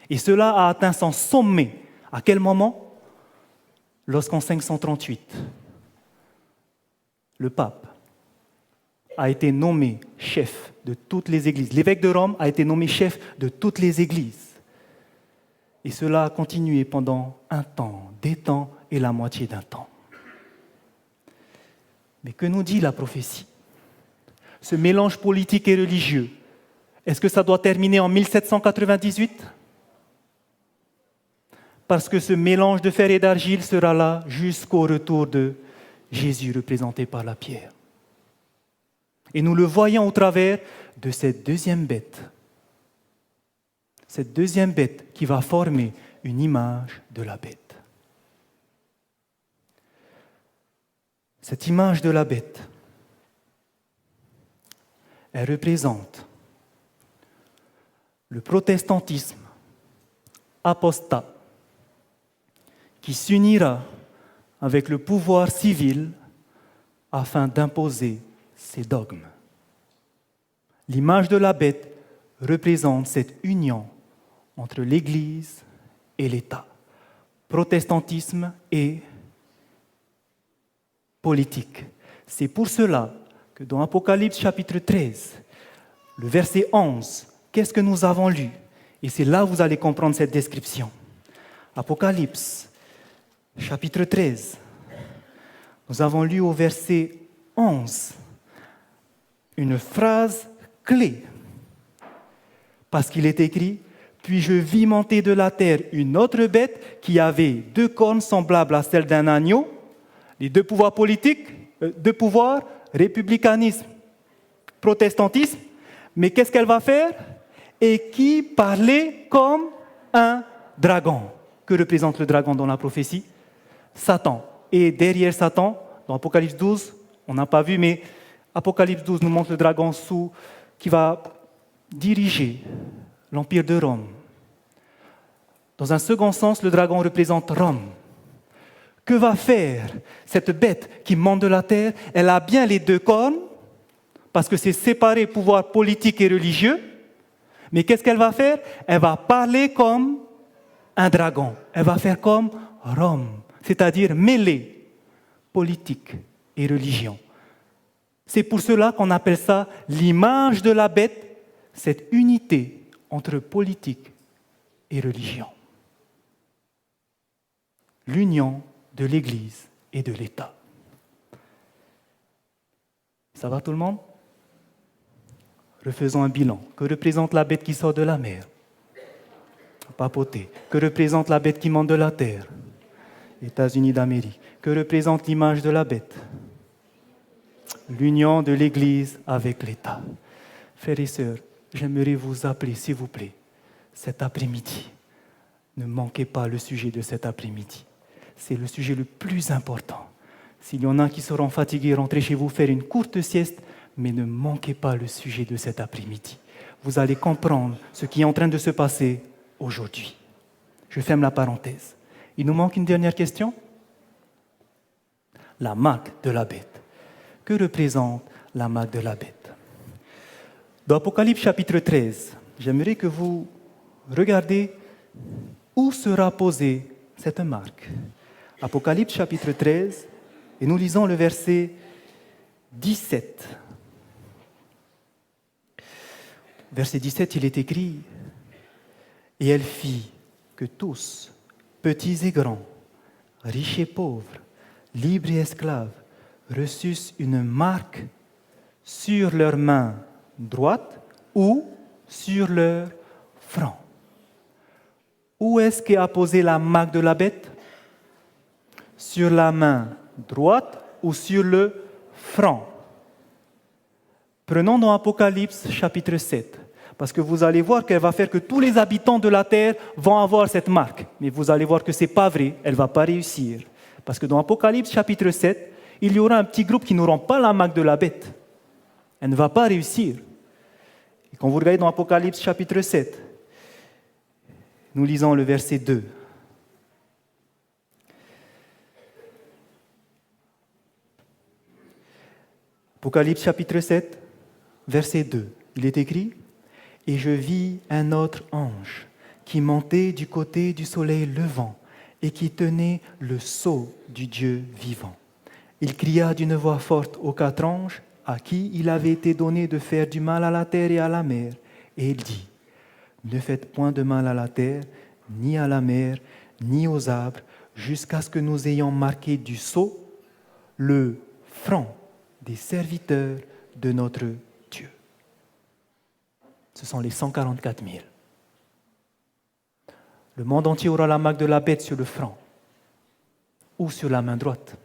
Et cela a atteint son sommet. À quel moment? Lorsqu'en 538, le pape a été nommé chef de toutes les églises. L'évêque de Rome a été nommé chef de toutes les églises. Et cela a continué pendant un temps, des temps et la moitié d'un temps. Mais que nous dit la prophétie? Ce mélange politique et religieux, est-ce que ça doit terminer en 1798? Parce que ce mélange de fer et d'argile sera là jusqu'au retour de Jésus représenté par la pierre. Et nous le voyons au travers de cette deuxième bête. Cette deuxième bête qui va former une image de la bête. Cette image de la bête, elle représente le protestantisme apostat qui s'unira avec le pouvoir civil afin d'imposer ses dogmes. L'image de la bête représente cette union entre l'Église et l'État, protestantisme et politique. C'est pour cela que dans Apocalypse chapitre 13, le verset 11, qu'est-ce que nous avons lu? Et c'est là où vous allez comprendre cette description. Apocalypse chapitre 13, nous avons lu au verset 11 une phrase clé, parce qu'il est écrit « Puis je vis monter de la terre une autre bête qui avait 2 cornes semblables à celles d'un agneau ». Les 2 pouvoirs politiques, 2 pouvoirs, républicanisme, protestantisme, mais qu'est-ce qu'elle va faire? Et qui parlait comme un dragon. Que représente le dragon dans la prophétie? Satan. Et derrière Satan, dans Apocalypse 12, on n'a pas vu, mais Apocalypse 12 nous montre le dragon qui va diriger l'Empire de Rome. Dans un second sens, le dragon représente Rome. Que va faire cette bête qui monte de la terre? Elle a bien les 2 cornes, parce que c'est séparé pouvoir politique et religieux. Mais qu'est-ce qu'elle va faire? Elle va parler comme un dragon. Elle va faire comme Rome, c'est-à-dire mêler politique et religion. C'est pour cela qu'on appelle ça l'image de la bête, cette unité entre politique et religion. L'union de l'Église et de l'État. Ça va tout le monde? Refaisons un bilan. Que représente la bête qui sort de la mer? Papoter. Que représente la bête qui monte de la terre? États-Unis d'Amérique. Que représente l'image de la bête? L'union de l'Église avec l'État. Frères et sœurs, j'aimerais vous appeler, s'il vous plaît, cet après-midi. Ne manquez pas le sujet de cet après-midi. C'est le sujet le plus important. S'il y en a qui seront fatigués, rentrez chez vous faire une courte sieste, mais ne manquez pas le sujet de cet après-midi. Vous allez comprendre ce qui est en train de se passer aujourd'hui. Je ferme la parenthèse. Il nous manque une dernière question. La marque de la bête. Que représente la marque de la bête? Dans Apocalypse chapitre 13, j'aimerais que vous regardiez où sera posée cette marque. Apocalypse chapitre 13, et nous lisons le verset 17. Verset 17, il est écrit « Et elle fit que tous, petits et grands, riches et pauvres, libres et esclaves, reçussent une marque sur leur main droite ou sur leur front. Où est-ce qu'est apposée la marque de la bête? Sur la main droite ou sur le front? Prenons dans Apocalypse chapitre 7, parce que vous allez voir qu'elle va faire que tous les habitants de la terre vont avoir cette marque. Mais vous allez voir que ce n'est pas vrai, elle ne va pas réussir. Parce que dans Apocalypse chapitre 7, il y aura un petit groupe qui n'auront pas la marque de la bête. Elle ne va pas réussir. Et quand vous regardez dans Apocalypse chapitre 7, nous lisons le verset 2. Apocalypse chapitre 7, verset 2. Il est écrit « Et je vis un autre ange qui montait du côté du soleil levant et qui tenait le sceau du Dieu vivant. Il cria d'une voix forte aux 4 anges à qui il avait été donné de faire du mal à la terre et à la mer. Et il dit, ne faites point de mal à la terre, ni à la mer, ni aux arbres, jusqu'à ce que nous ayons marqué du sceau le front des serviteurs de notre Dieu. » Ce sont les 144 000. Le monde entier aura la marque de la bête sur le front ou sur la main droite.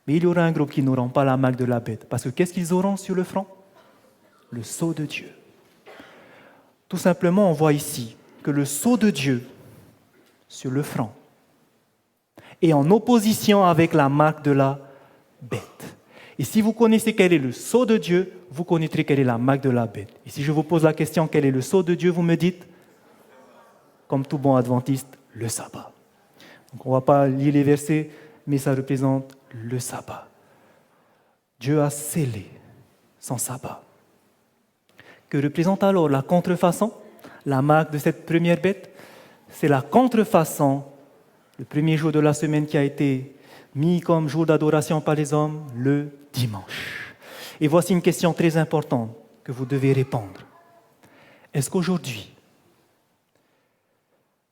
Mais il y aura un groupe qui n'auront pas la marque de la bête. Parce que qu'est-ce qu'ils auront sur le front? Le sceau de Dieu. Tout simplement, on voit ici que le sceau de Dieu sur le front est en opposition avec la marque de la bête. Et si vous connaissez quel est le sceau de Dieu, vous connaîtrez quelle est la marque de la bête. Et si je vous pose la question, quel est le sceau de Dieu, vous me dites, comme tout bon adventiste, le sabbat. Donc on ne va pas lire les versets, mais ça représente le sabbat. Dieu a scellé son sabbat. Que représente alors la contrefaçon? La marque de cette première bête, c'est la contrefaçon, le premier jour de la semaine qui a été mis comme jour d'adoration par les hommes, le dimanche. Et voici une question très importante que vous devez répondre. Est-ce qu'aujourd'hui,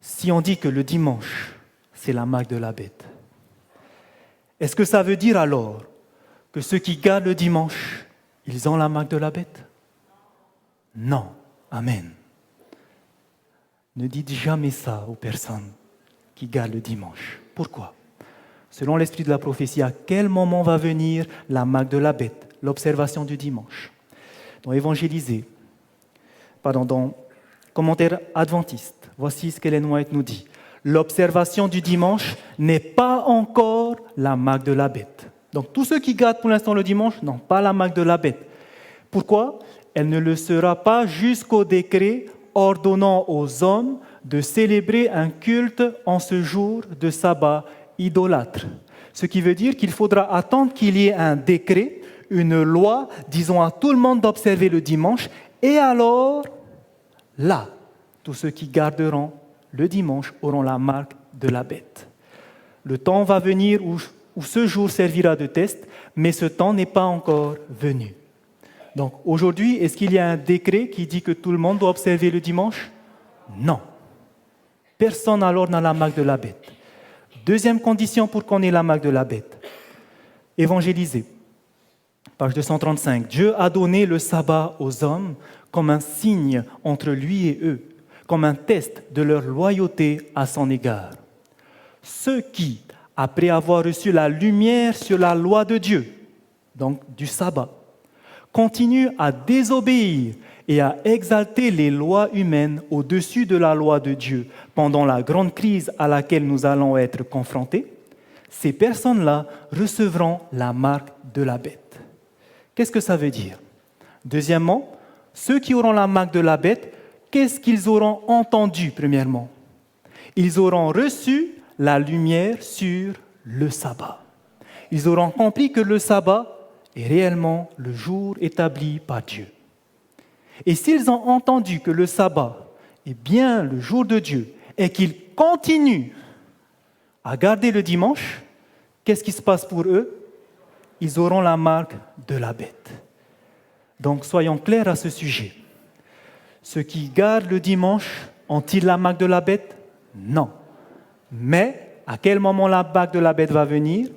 si on dit que le dimanche, c'est la marque de la bête, est-ce que ça veut dire alors que ceux qui gardent le dimanche, ils ont la marque de la bête? Non. Amen. Ne dites jamais ça aux personnes qui gardent le dimanche. Pourquoi? Selon l'esprit de la prophétie, à quel moment va venir la marque de la bête, l'observation du dimanche? Dans Commentaire adventiste, voici ce qu'Ellen White nous dit. L'observation du dimanche n'est pas encore la marque de la bête. Donc tous ceux qui gardent pour l'instant le dimanche n'ont pas la marque de la bête. Pourquoi? Elle ne le sera pas jusqu'au décret ordonnant aux hommes de célébrer un culte en ce jour de sabbat idolâtre. Ce qui veut dire qu'il faudra attendre qu'il y ait un décret, une loi, disant à tout le monde d'observer le dimanche, et alors, là, tous ceux qui garderont le dimanche auront la marque de la bête. Le temps va venir où ce jour servira de test, mais ce temps n'est pas encore venu. Donc aujourd'hui, est-ce qu'il y a un décret qui dit que tout le monde doit observer le dimanche? Non. Personne alors n'a la marque de la bête. Deuxième condition pour qu'on ait la marque de la bête. Évangéliser. Page 235. Dieu a donné le sabbat aux hommes comme un signe entre lui et eux, comme un test de leur loyauté à son égard. Ceux qui, après avoir reçu la lumière sur la loi de Dieu, donc du sabbat, continuent à désobéir et à exalter les lois humaines au-dessus de la loi de Dieu pendant la grande crise à laquelle nous allons être confrontés, ces personnes-là recevront la marque de la bête. Qu'est-ce que ça veut dire? Deuxièmement, ceux qui auront la marque de la bête, qu'est-ce qu'ils auront entendu premièrement? Ils auront reçu la lumière sur le sabbat. Ils auront compris que le sabbat est réellement le jour établi par Dieu. Et s'ils ont entendu que le sabbat est bien le jour de Dieu et qu'ils continuent à garder le dimanche, qu'est-ce qui se passe pour eux? Ils auront la marque de la bête. Donc soyons clairs à ce sujet. Ceux qui gardent le dimanche ont-ils la marque de la bête? Non. Mais à quel moment la marque de la bête va venir?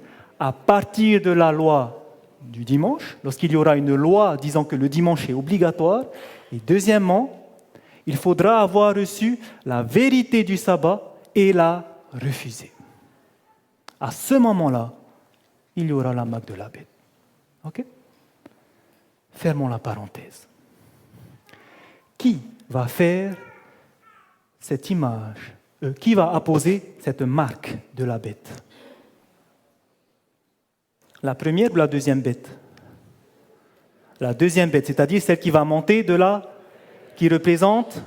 à partir de la loi du dimanche, lorsqu'il y aura une loi disant que le dimanche est obligatoire. Et deuxièmement, il faudra avoir reçu la vérité du sabbat et la refuser. À ce moment-là, il y aura la marque de la bête. Ok? Fermons la parenthèse. Qui va faire cette image? Qui va apposer cette marque de la bête? La première ou la deuxième bête? La deuxième bête, c'est-à-dire celle qui va monter qui représente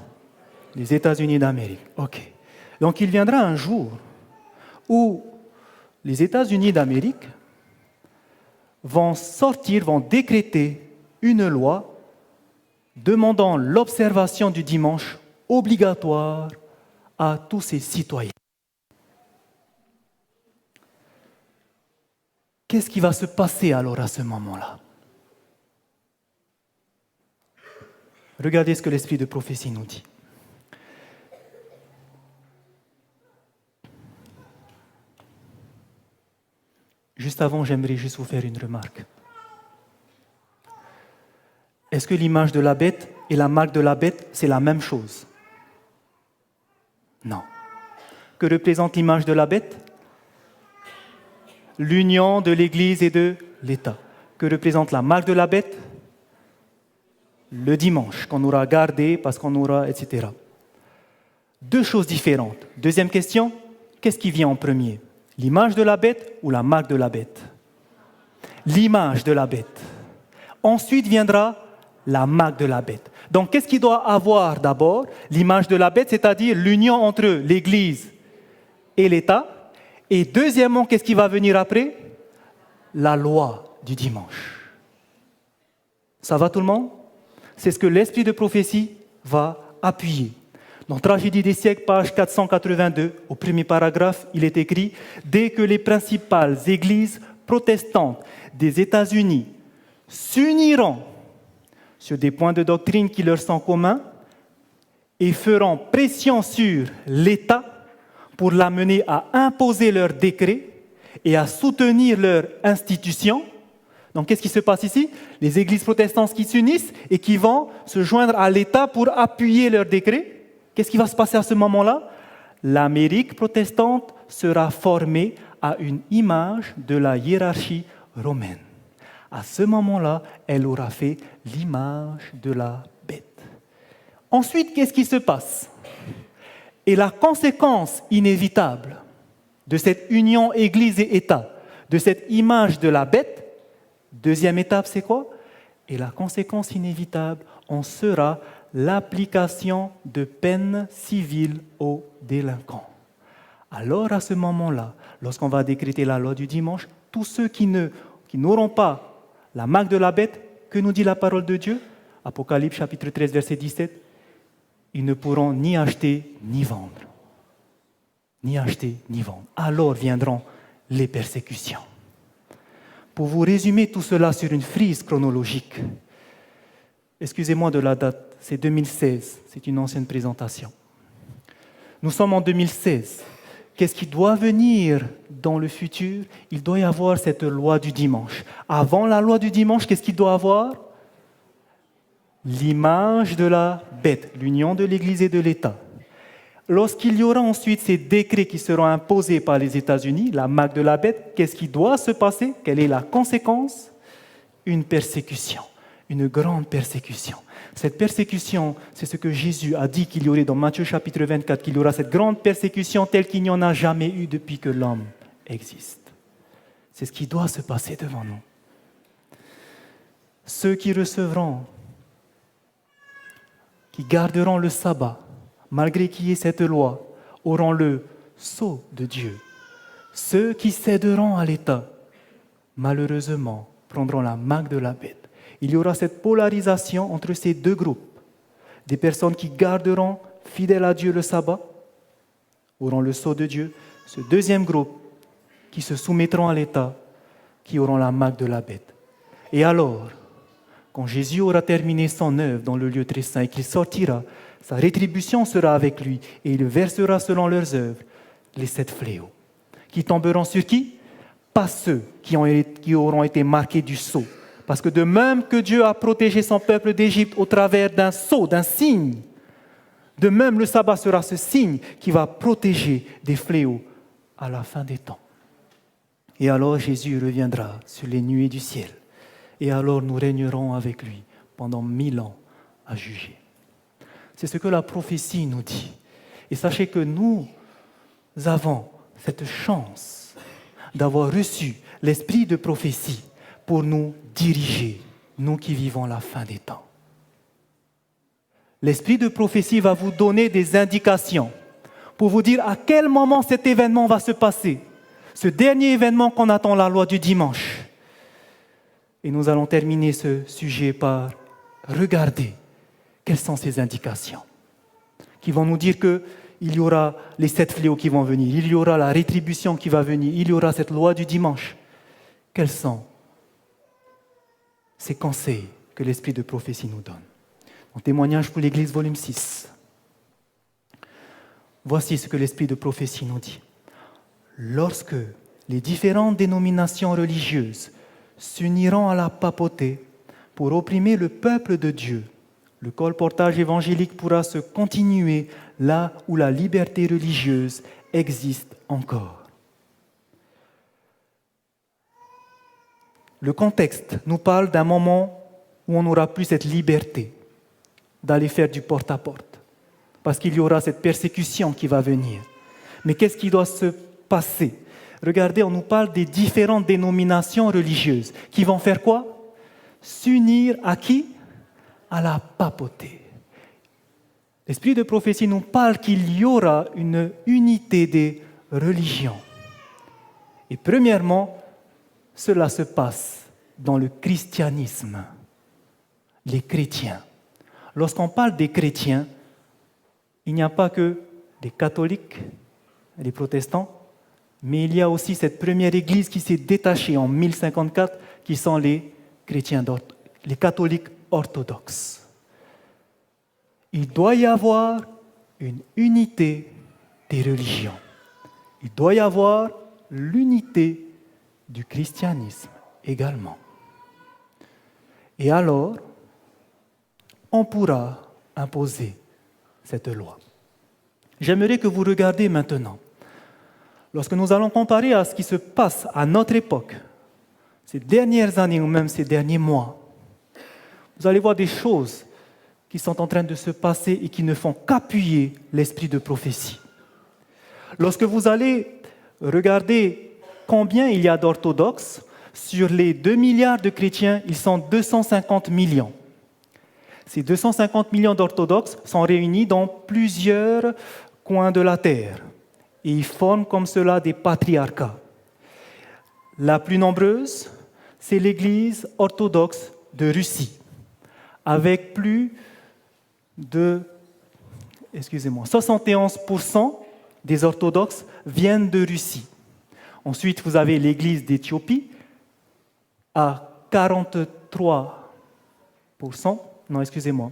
les États-Unis d'Amérique. Ok. Donc il viendra un jour où les États-Unis d'Amérique vont décréter une loi demandant l'observation du dimanche obligatoire à tous ses citoyens. Qu'est-ce qui va se passer alors à ce moment-là? Regardez ce que l'esprit de prophétie nous dit. Juste avant, j'aimerais juste vous faire une remarque. Est-ce que l'image de la bête et la marque de la bête, c'est la même chose? Non. Que représente l'image de la bête? L'union de l'Église et de l'État. Que représente la marque de la bête? Le dimanche, qu'on aura gardé parce qu'on aura, etc. Deux choses différentes. Deuxième question, qu'est-ce qui vient en premier? L'image de la bête ou la marque de la bête? L'image de la bête. Ensuite viendra la marque de la bête. Donc, qu'est-ce qu'il doit avoir d'abord? L'image de la bête, c'est-à-dire l'union entre l'Église et l'État. Et deuxièmement, qu'est-ce qui va venir après? La loi du dimanche. Ça va tout le monde? C'est ce que l'esprit de prophétie va appuyer. Dans Tragédie des siècles, page 482, au premier paragraphe, il est écrit « Dès que les principales églises protestantes des États-Unis s'uniront sur des points de doctrine qui leur sont communs et feront pression sur l'État pour l'amener à imposer leurs décrets et à soutenir leurs institutions. » Donc, qu'est-ce qui se passe ici? Les églises protestantes qui s'unissent et qui vont se joindre à l'État pour appuyer leurs décrets. Qu'est-ce qui va se passer à ce moment-là? L'Amérique protestante sera formée à une image de la hiérarchie romaine. À ce moment-là, elle aura fait l'image de la bête. Ensuite, qu'est-ce qui se passe? Et la conséquence inévitable de cette union Église et État, de cette image de la bête, deuxième étape, c'est quoi? Et la conséquence inévitable en sera l'application de peines civiles aux délinquants. Alors, à ce moment-là, lorsqu'on va décréter la loi du dimanche, tous ceux qui n'auront pas la marque de la bête, que nous dit la parole de Dieu? Apocalypse chapitre 13, verset 17. Ils ne pourront ni acheter ni vendre. Ni acheter ni vendre. Alors viendront les persécutions. Pour vous résumer tout cela sur une frise chronologique, excusez-moi de la date, c'est 2016, c'est une ancienne présentation. Nous sommes en 2016. Qu'est-ce qui doit venir dans le futur? Il doit y avoir cette loi du dimanche. Avant la loi du dimanche, qu'est-ce qu'il doit avoir? L'image de la bête, l'union de l'Église et de l'État. Lorsqu'il y aura ensuite ces décrets qui seront imposés par les États-Unis, la marque de la bête, qu'est-ce qui doit se passer? Quelle est la conséquence? Une persécution, une grande persécution. Cette persécution, c'est ce que Jésus a dit qu'il y aurait dans Matthieu chapitre 24, qu'il y aura cette grande persécution telle qu'il n'y en a jamais eu depuis que l'homme existe. C'est ce qui doit se passer devant nous. Ceux qui recevront, qui garderont le sabbat, malgré qu'il y ait cette loi, auront le sceau de Dieu. Ceux qui céderont à l'État, malheureusement, prendront la marque de la bête. Il y aura cette polarisation entre ces deux groupes. Des personnes qui garderont fidèles à Dieu le sabbat, auront le sceau de Dieu. Ce deuxième groupe qui se soumettront à l'État, qui auront la marque de la bête. Et alors, quand Jésus aura terminé son œuvre dans le lieu très saint et qu'il sortira, sa rétribution sera avec lui et il versera selon leurs œuvres les 7 fléaux. Qui tomberont sur qui? pas ceux qui auront été marqués du sceau. Parce que de même que Dieu a protégé son peuple d'Égypte au travers d'un sceau, d'un signe, de même le sabbat sera ce signe qui va protéger des fléaux à la fin des temps. Et alors Jésus reviendra sur les nuées du ciel. Et alors nous régnerons avec lui pendant 1000 ans à juger. C'est ce que la prophétie nous dit. Et sachez que nous avons cette chance d'avoir reçu l'esprit de prophétie pour nous diriger, nous qui vivons la fin des temps. L'esprit de prophétie va vous donner des indications pour vous dire à quel moment cet événement va se passer. Ce dernier événement qu'on attend, la loi du dimanche. Et nous allons terminer ce sujet par regarder quelles sont ces indications qui vont nous dire qu'il y aura les 7 fléaux qui vont venir, il y aura la rétribution qui va venir, il y aura cette loi du dimanche. Quels sont ces conseils que l'esprit de prophétie nous donne? En témoignage pour l'Église, volume 6. Voici ce que l'esprit de prophétie nous dit. Lorsque les différentes dénominations religieuses s'uniront à la papauté pour opprimer le peuple de Dieu, le colportage évangélique pourra se continuer là où la liberté religieuse existe encore. Le contexte nous parle d'un moment où on n'aura plus cette liberté d'aller faire du porte-à-porte, parce qu'il y aura cette persécution qui va venir. Mais qu'est-ce qui doit se passer? Regardez, on nous parle des différentes dénominations religieuses qui vont faire quoi? S'unir à qui? À la papauté. L'esprit de prophétie nous parle qu'il y aura une unité des religions. Et premièrement, cela se passe dans le christianisme, les chrétiens. Lorsqu'on parle des chrétiens, il n'y a pas que des catholiques, des protestants, mais il y a aussi cette première église qui s'est détachée en 1054, qui sont les chrétiens, les catholiques orthodoxes. Il doit y avoir une unité des religions. Il doit y avoir l'unité du christianisme également. Et alors, on pourra imposer cette loi. J'aimerais que vous regardiez maintenant, lorsque nous allons comparer à ce qui se passe à notre époque, ces dernières années ou même ces derniers mois, vous allez voir des choses qui sont en train de se passer et qui ne font qu'appuyer l'esprit de prophétie. Lorsque vous allez regarder combien il y a d'orthodoxes, sur les 2 milliards de chrétiens, ils sont 250 millions. Ces 250 millions d'orthodoxes sont réunis dans plusieurs coins de la terre et ils forment comme cela des patriarcats. La plus nombreuse, c'est l'Église orthodoxe de Russie, avec plus de 71% des orthodoxes viennent de Russie. Ensuite, vous avez l'Église d'Éthiopie à 43%. Non, excusez-moi.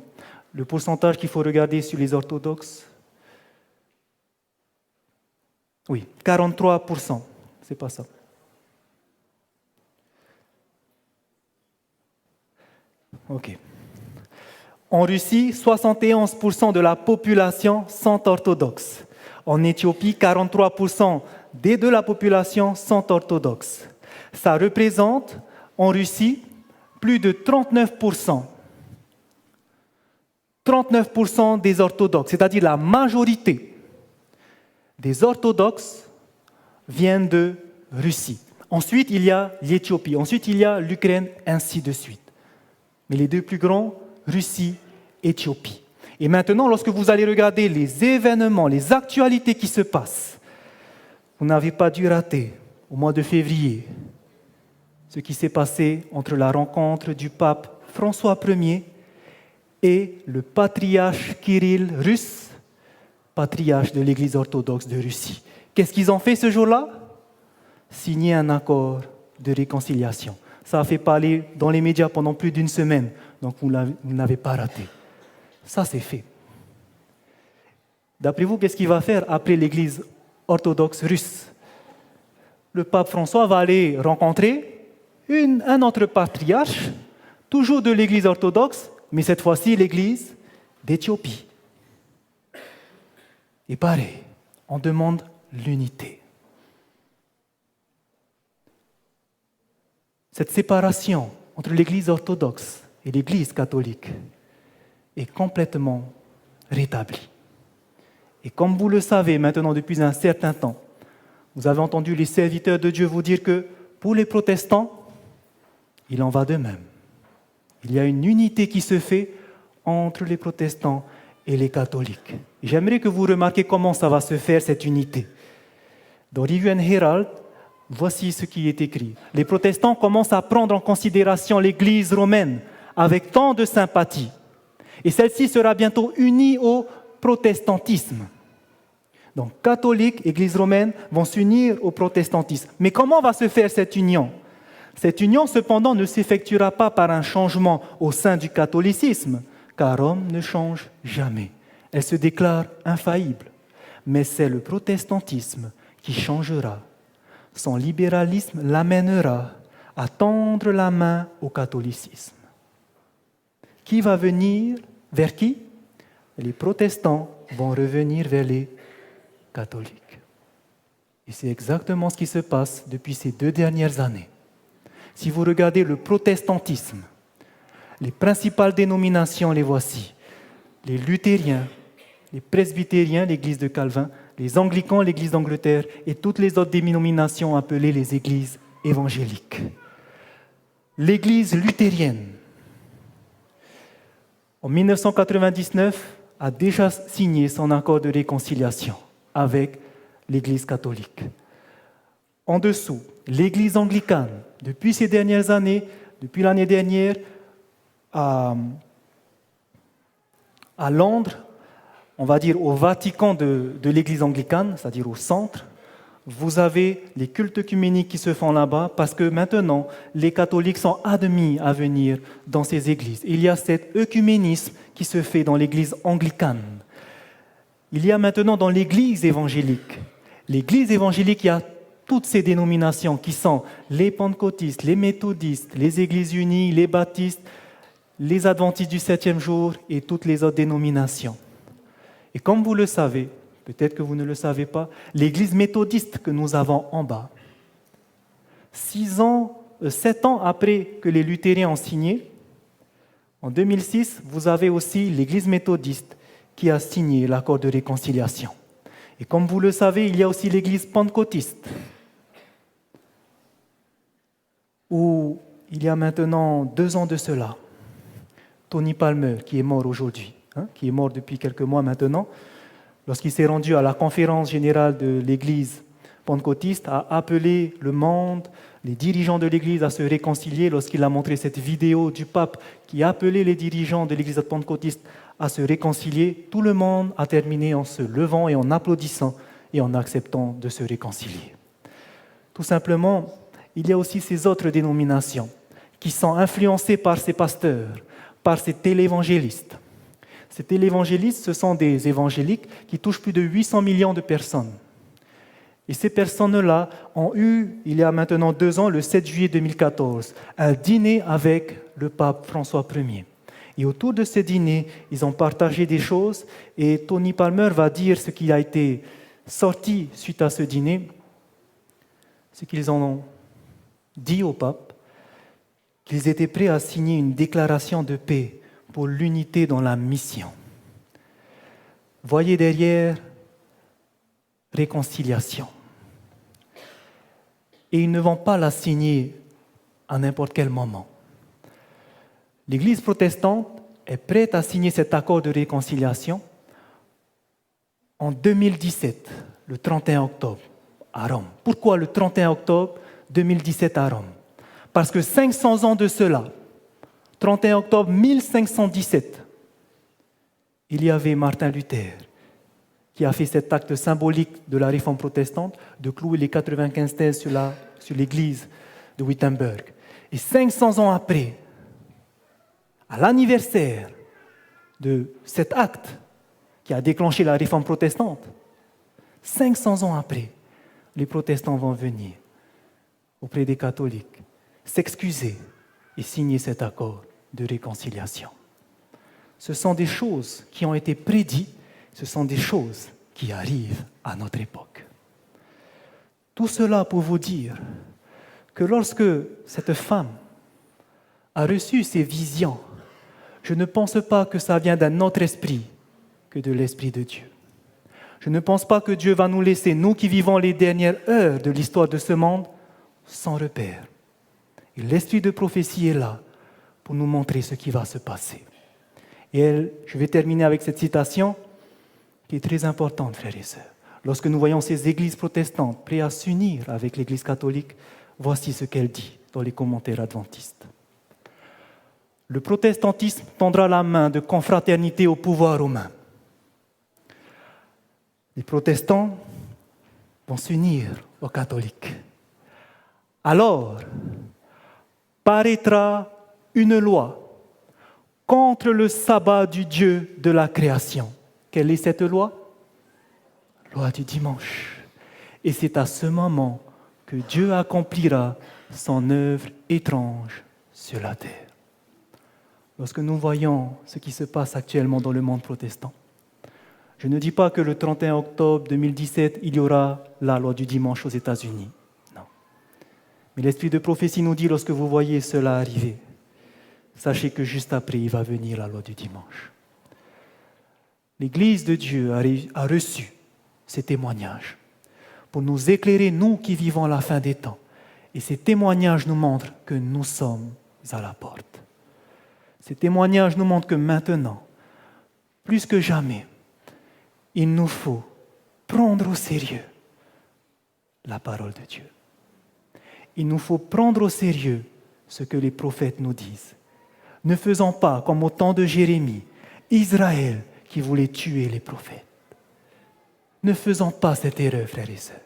Le pourcentage qu'il faut regarder sur les orthodoxes, oui, 43%. C'est pas ça. OK. En Russie, 71% de la population sont orthodoxes. En Éthiopie, 43% de la population sont orthodoxes. Ça représente, en Russie, plus de 39%. 39% des orthodoxes, c'est-à-dire la majorité des orthodoxes viennent de Russie. Ensuite, il y a l'Éthiopie. Ensuite, il y a l'Ukraine, ainsi de suite. Mais les deux plus grands, Russie, Éthiopie. Et maintenant, lorsque vous allez regarder les événements, les actualités qui se passent, vous n'avez pas dû rater, au mois de février, ce qui s'est passé entre la rencontre du pape François Ier et le patriarche Kirill russe, patriarche de l'Église orthodoxe de Russie. Qu'est-ce qu'ils ont fait ce jour-là? Signer un accord de réconciliation. Ça a fait parler dans les médias pendant plus d'une semaine, donc vous n'avez pas raté. Ça, c'est fait. D'après vous, qu'est-ce qu'il va faire après l'Église orthodoxe russe? le pape François va aller rencontrer un autre patriarche, toujours de l'Église orthodoxe, mais cette fois-ci l'Église d'Éthiopie. Et pareil, on demande l'unité. Cette séparation entre l'Église orthodoxe et l'Église catholique est complètement rétablie. Et comme vous le savez maintenant depuis un certain temps, vous avez entendu les serviteurs de Dieu vous dire que pour les protestants, il en va de même. Il y a une unité qui se fait entre les protestants et les catholiques. J'aimerais que vous remarquiez comment ça va se faire, cette unité. Dans Review and Herald, voici ce qui est écrit. Les protestants commencent à prendre en considération l'Église romaine avec tant de sympathie. Et celle-ci sera bientôt unie au protestantisme. Donc, catholiques, Église romaine vont s'unir au protestantisme. Mais comment va se faire cette union ? Cette union, cependant, ne s'effectuera pas par un changement au sein du catholicisme, car Rome ne change jamais. Elle se déclare infaillible. Mais c'est le protestantisme qui changera. Son libéralisme l'amènera à tendre la main au catholicisme. Qui va venir vers qui ? Les protestants vont revenir vers les catholiques. Et c'est exactement ce qui se passe depuis ces 2 dernières années. Si vous regardez le protestantisme, les principales dénominations, les voici. Les luthériens, les presbytériens, l'église de Calvin, les anglicans, l'église d'Angleterre, et toutes les autres dénominations appelées les églises évangéliques. L'église luthérienne, en 1999, a déjà signé son accord de réconciliation avec l'église catholique. En dessous, l'église anglicane, depuis ces dernières années, depuis l'année dernière, à Londres, on va dire au Vatican de l'église anglicane, c'est-à-dire au centre, vous avez les cultes œcuméniques qui se font là-bas parce que maintenant, les catholiques sont admis à venir dans ces églises. Il y a cet œcuménisme qui se fait dans l'église anglicane. Il y a maintenant dans l'église évangélique. L'église évangélique, il y a toutes ces dénominations qui sont les pentecôtistes, les méthodistes, les églises unies, les baptistes, les adventistes du 7e jour et toutes les autres dénominations. Et comme vous le savez, peut-être que vous ne le savez pas, l'église méthodiste que nous avons en bas, 7 ans après que les luthériens ont signé, en 2006, vous avez aussi l'église méthodiste qui a signé l'accord de réconciliation. Et comme vous le savez, il y a aussi l'église pentecôtiste, où il y a maintenant 2 ans de cela, Tony Palmer, qui est mort aujourd'hui, qui est mort depuis quelques mois maintenant, lorsqu'il s'est rendu à la conférence générale de l'Église pentecôtiste, a appelé le monde, les dirigeants de l'Église à se réconcilier lorsqu'il a montré cette vidéo du pape qui appelait les dirigeants de l'Église pentecôtiste à se réconcilier. Tout le monde a terminé en se levant et en applaudissant et en acceptant de se réconcilier. Tout simplement, il y a aussi ces autres dénominations qui sont influencées par ces pasteurs, par ces télévangélistes. Ces télévangélistes, ce sont des évangéliques qui touchent plus de 800 millions de personnes. Et ces personnes-là ont eu, il y a maintenant 2 ans, le 7 juillet 2014, un dîner avec le pape François Ier. Et autour de ce dîner, ils ont partagé des choses et Tony Palmer va dire ce qui a été sorti suite à ce dîner, ce qu'ils ont dit au pape, qu'ils étaient prêts à signer une déclaration de paix pour l'unité dans la mission. Voyez derrière réconciliation. Et ils ne vont pas la signer à n'importe quel moment. L'Église protestante est prête à signer cet accord de réconciliation en 2017, le 31 octobre, à Rome. Pourquoi le 31 octobre 2017 à Rome ? Parce que 500 ans de cela, 31 octobre 1517, il y avait Martin Luther qui a fait cet acte symbolique de la réforme protestante de clouer les 95 thèses sur l'église de Wittenberg. Et 500 ans après, à l'anniversaire de cet acte qui a déclenché la réforme protestante, 500 ans après, les protestants vont venir auprès des catholiques, s'excuser et signer cet accord de réconciliation. Ce sont des choses qui ont été prédites, ce sont des choses qui arrivent à notre époque. Tout cela pour vous dire que lorsque cette femme a reçu ces visions, je ne pense pas que ça vient d'un autre esprit que de l'Esprit de Dieu. Je ne pense pas que Dieu va nous laisser, nous qui vivons les dernières heures de l'histoire de ce monde, sans repère. Et l'esprit de prophétie est là pour nous montrer ce qui va se passer. Et je vais terminer avec cette citation qui est très importante, frères et sœurs. Lorsque nous voyons ces églises protestantes prêtes à s'unir avec l'Église catholique, voici ce qu'elle dit dans les commentaires adventistes. Le protestantisme tendra la main de confraternité au pouvoir romain. Les protestants vont s'unir aux catholiques. Alors, paraîtra une loi contre le sabbat du Dieu de la création. Quelle est cette loi? Loi du dimanche. Et c'est à ce moment que Dieu accomplira son œuvre étrange sur la terre. Lorsque nous voyons ce qui se passe actuellement dans le monde protestant, je ne dis pas que le 31 octobre 2017, il y aura la loi du dimanche aux États-Unis. Non. Mais l'esprit de prophétie nous dit, lorsque vous voyez cela arriver, sachez que juste après, il va venir la loi du dimanche. L'Église de Dieu a reçu ces témoignages pour nous éclairer, nous qui vivons la fin des temps. Et ces témoignages nous montrent que nous sommes à la porte. Ces témoignages nous montrent que maintenant, plus que jamais, il nous faut prendre au sérieux la parole de Dieu. Il nous faut prendre au sérieux ce que les prophètes nous disent. Ne faisons pas comme au temps de Jérémie, Israël qui voulait tuer les prophètes. Ne faisons pas cette erreur, frères et sœurs.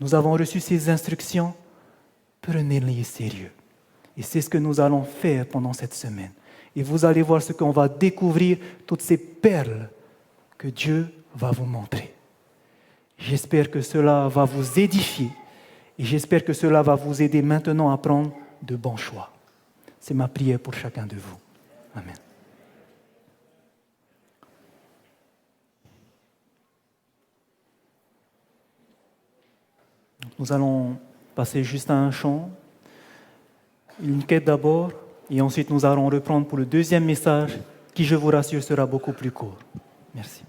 Nous avons reçu ces instructions, prenez-les sérieux. Et c'est ce que nous allons faire pendant cette semaine. Et vous allez voir ce qu'on va découvrir, toutes ces perles que Dieu va vous montrer. J'espère que cela va vous édifier et j'espère que cela va vous aider maintenant à prendre de bons choix. C'est ma prière pour chacun de vous. Amen. Nous allons passer juste à un chant, une quête d'abord, et ensuite nous allons reprendre pour le deuxième message qui, je vous rassure, sera beaucoup plus court. Merci.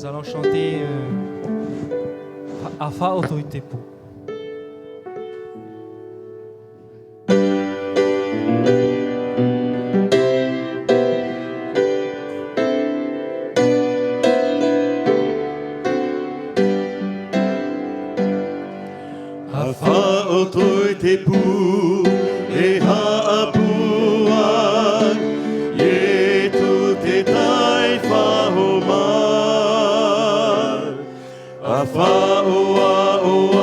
Nous allons chanter Afa Otoitepo. Afa Otoitepo e Haapua Yetu te taifa Afa oa oa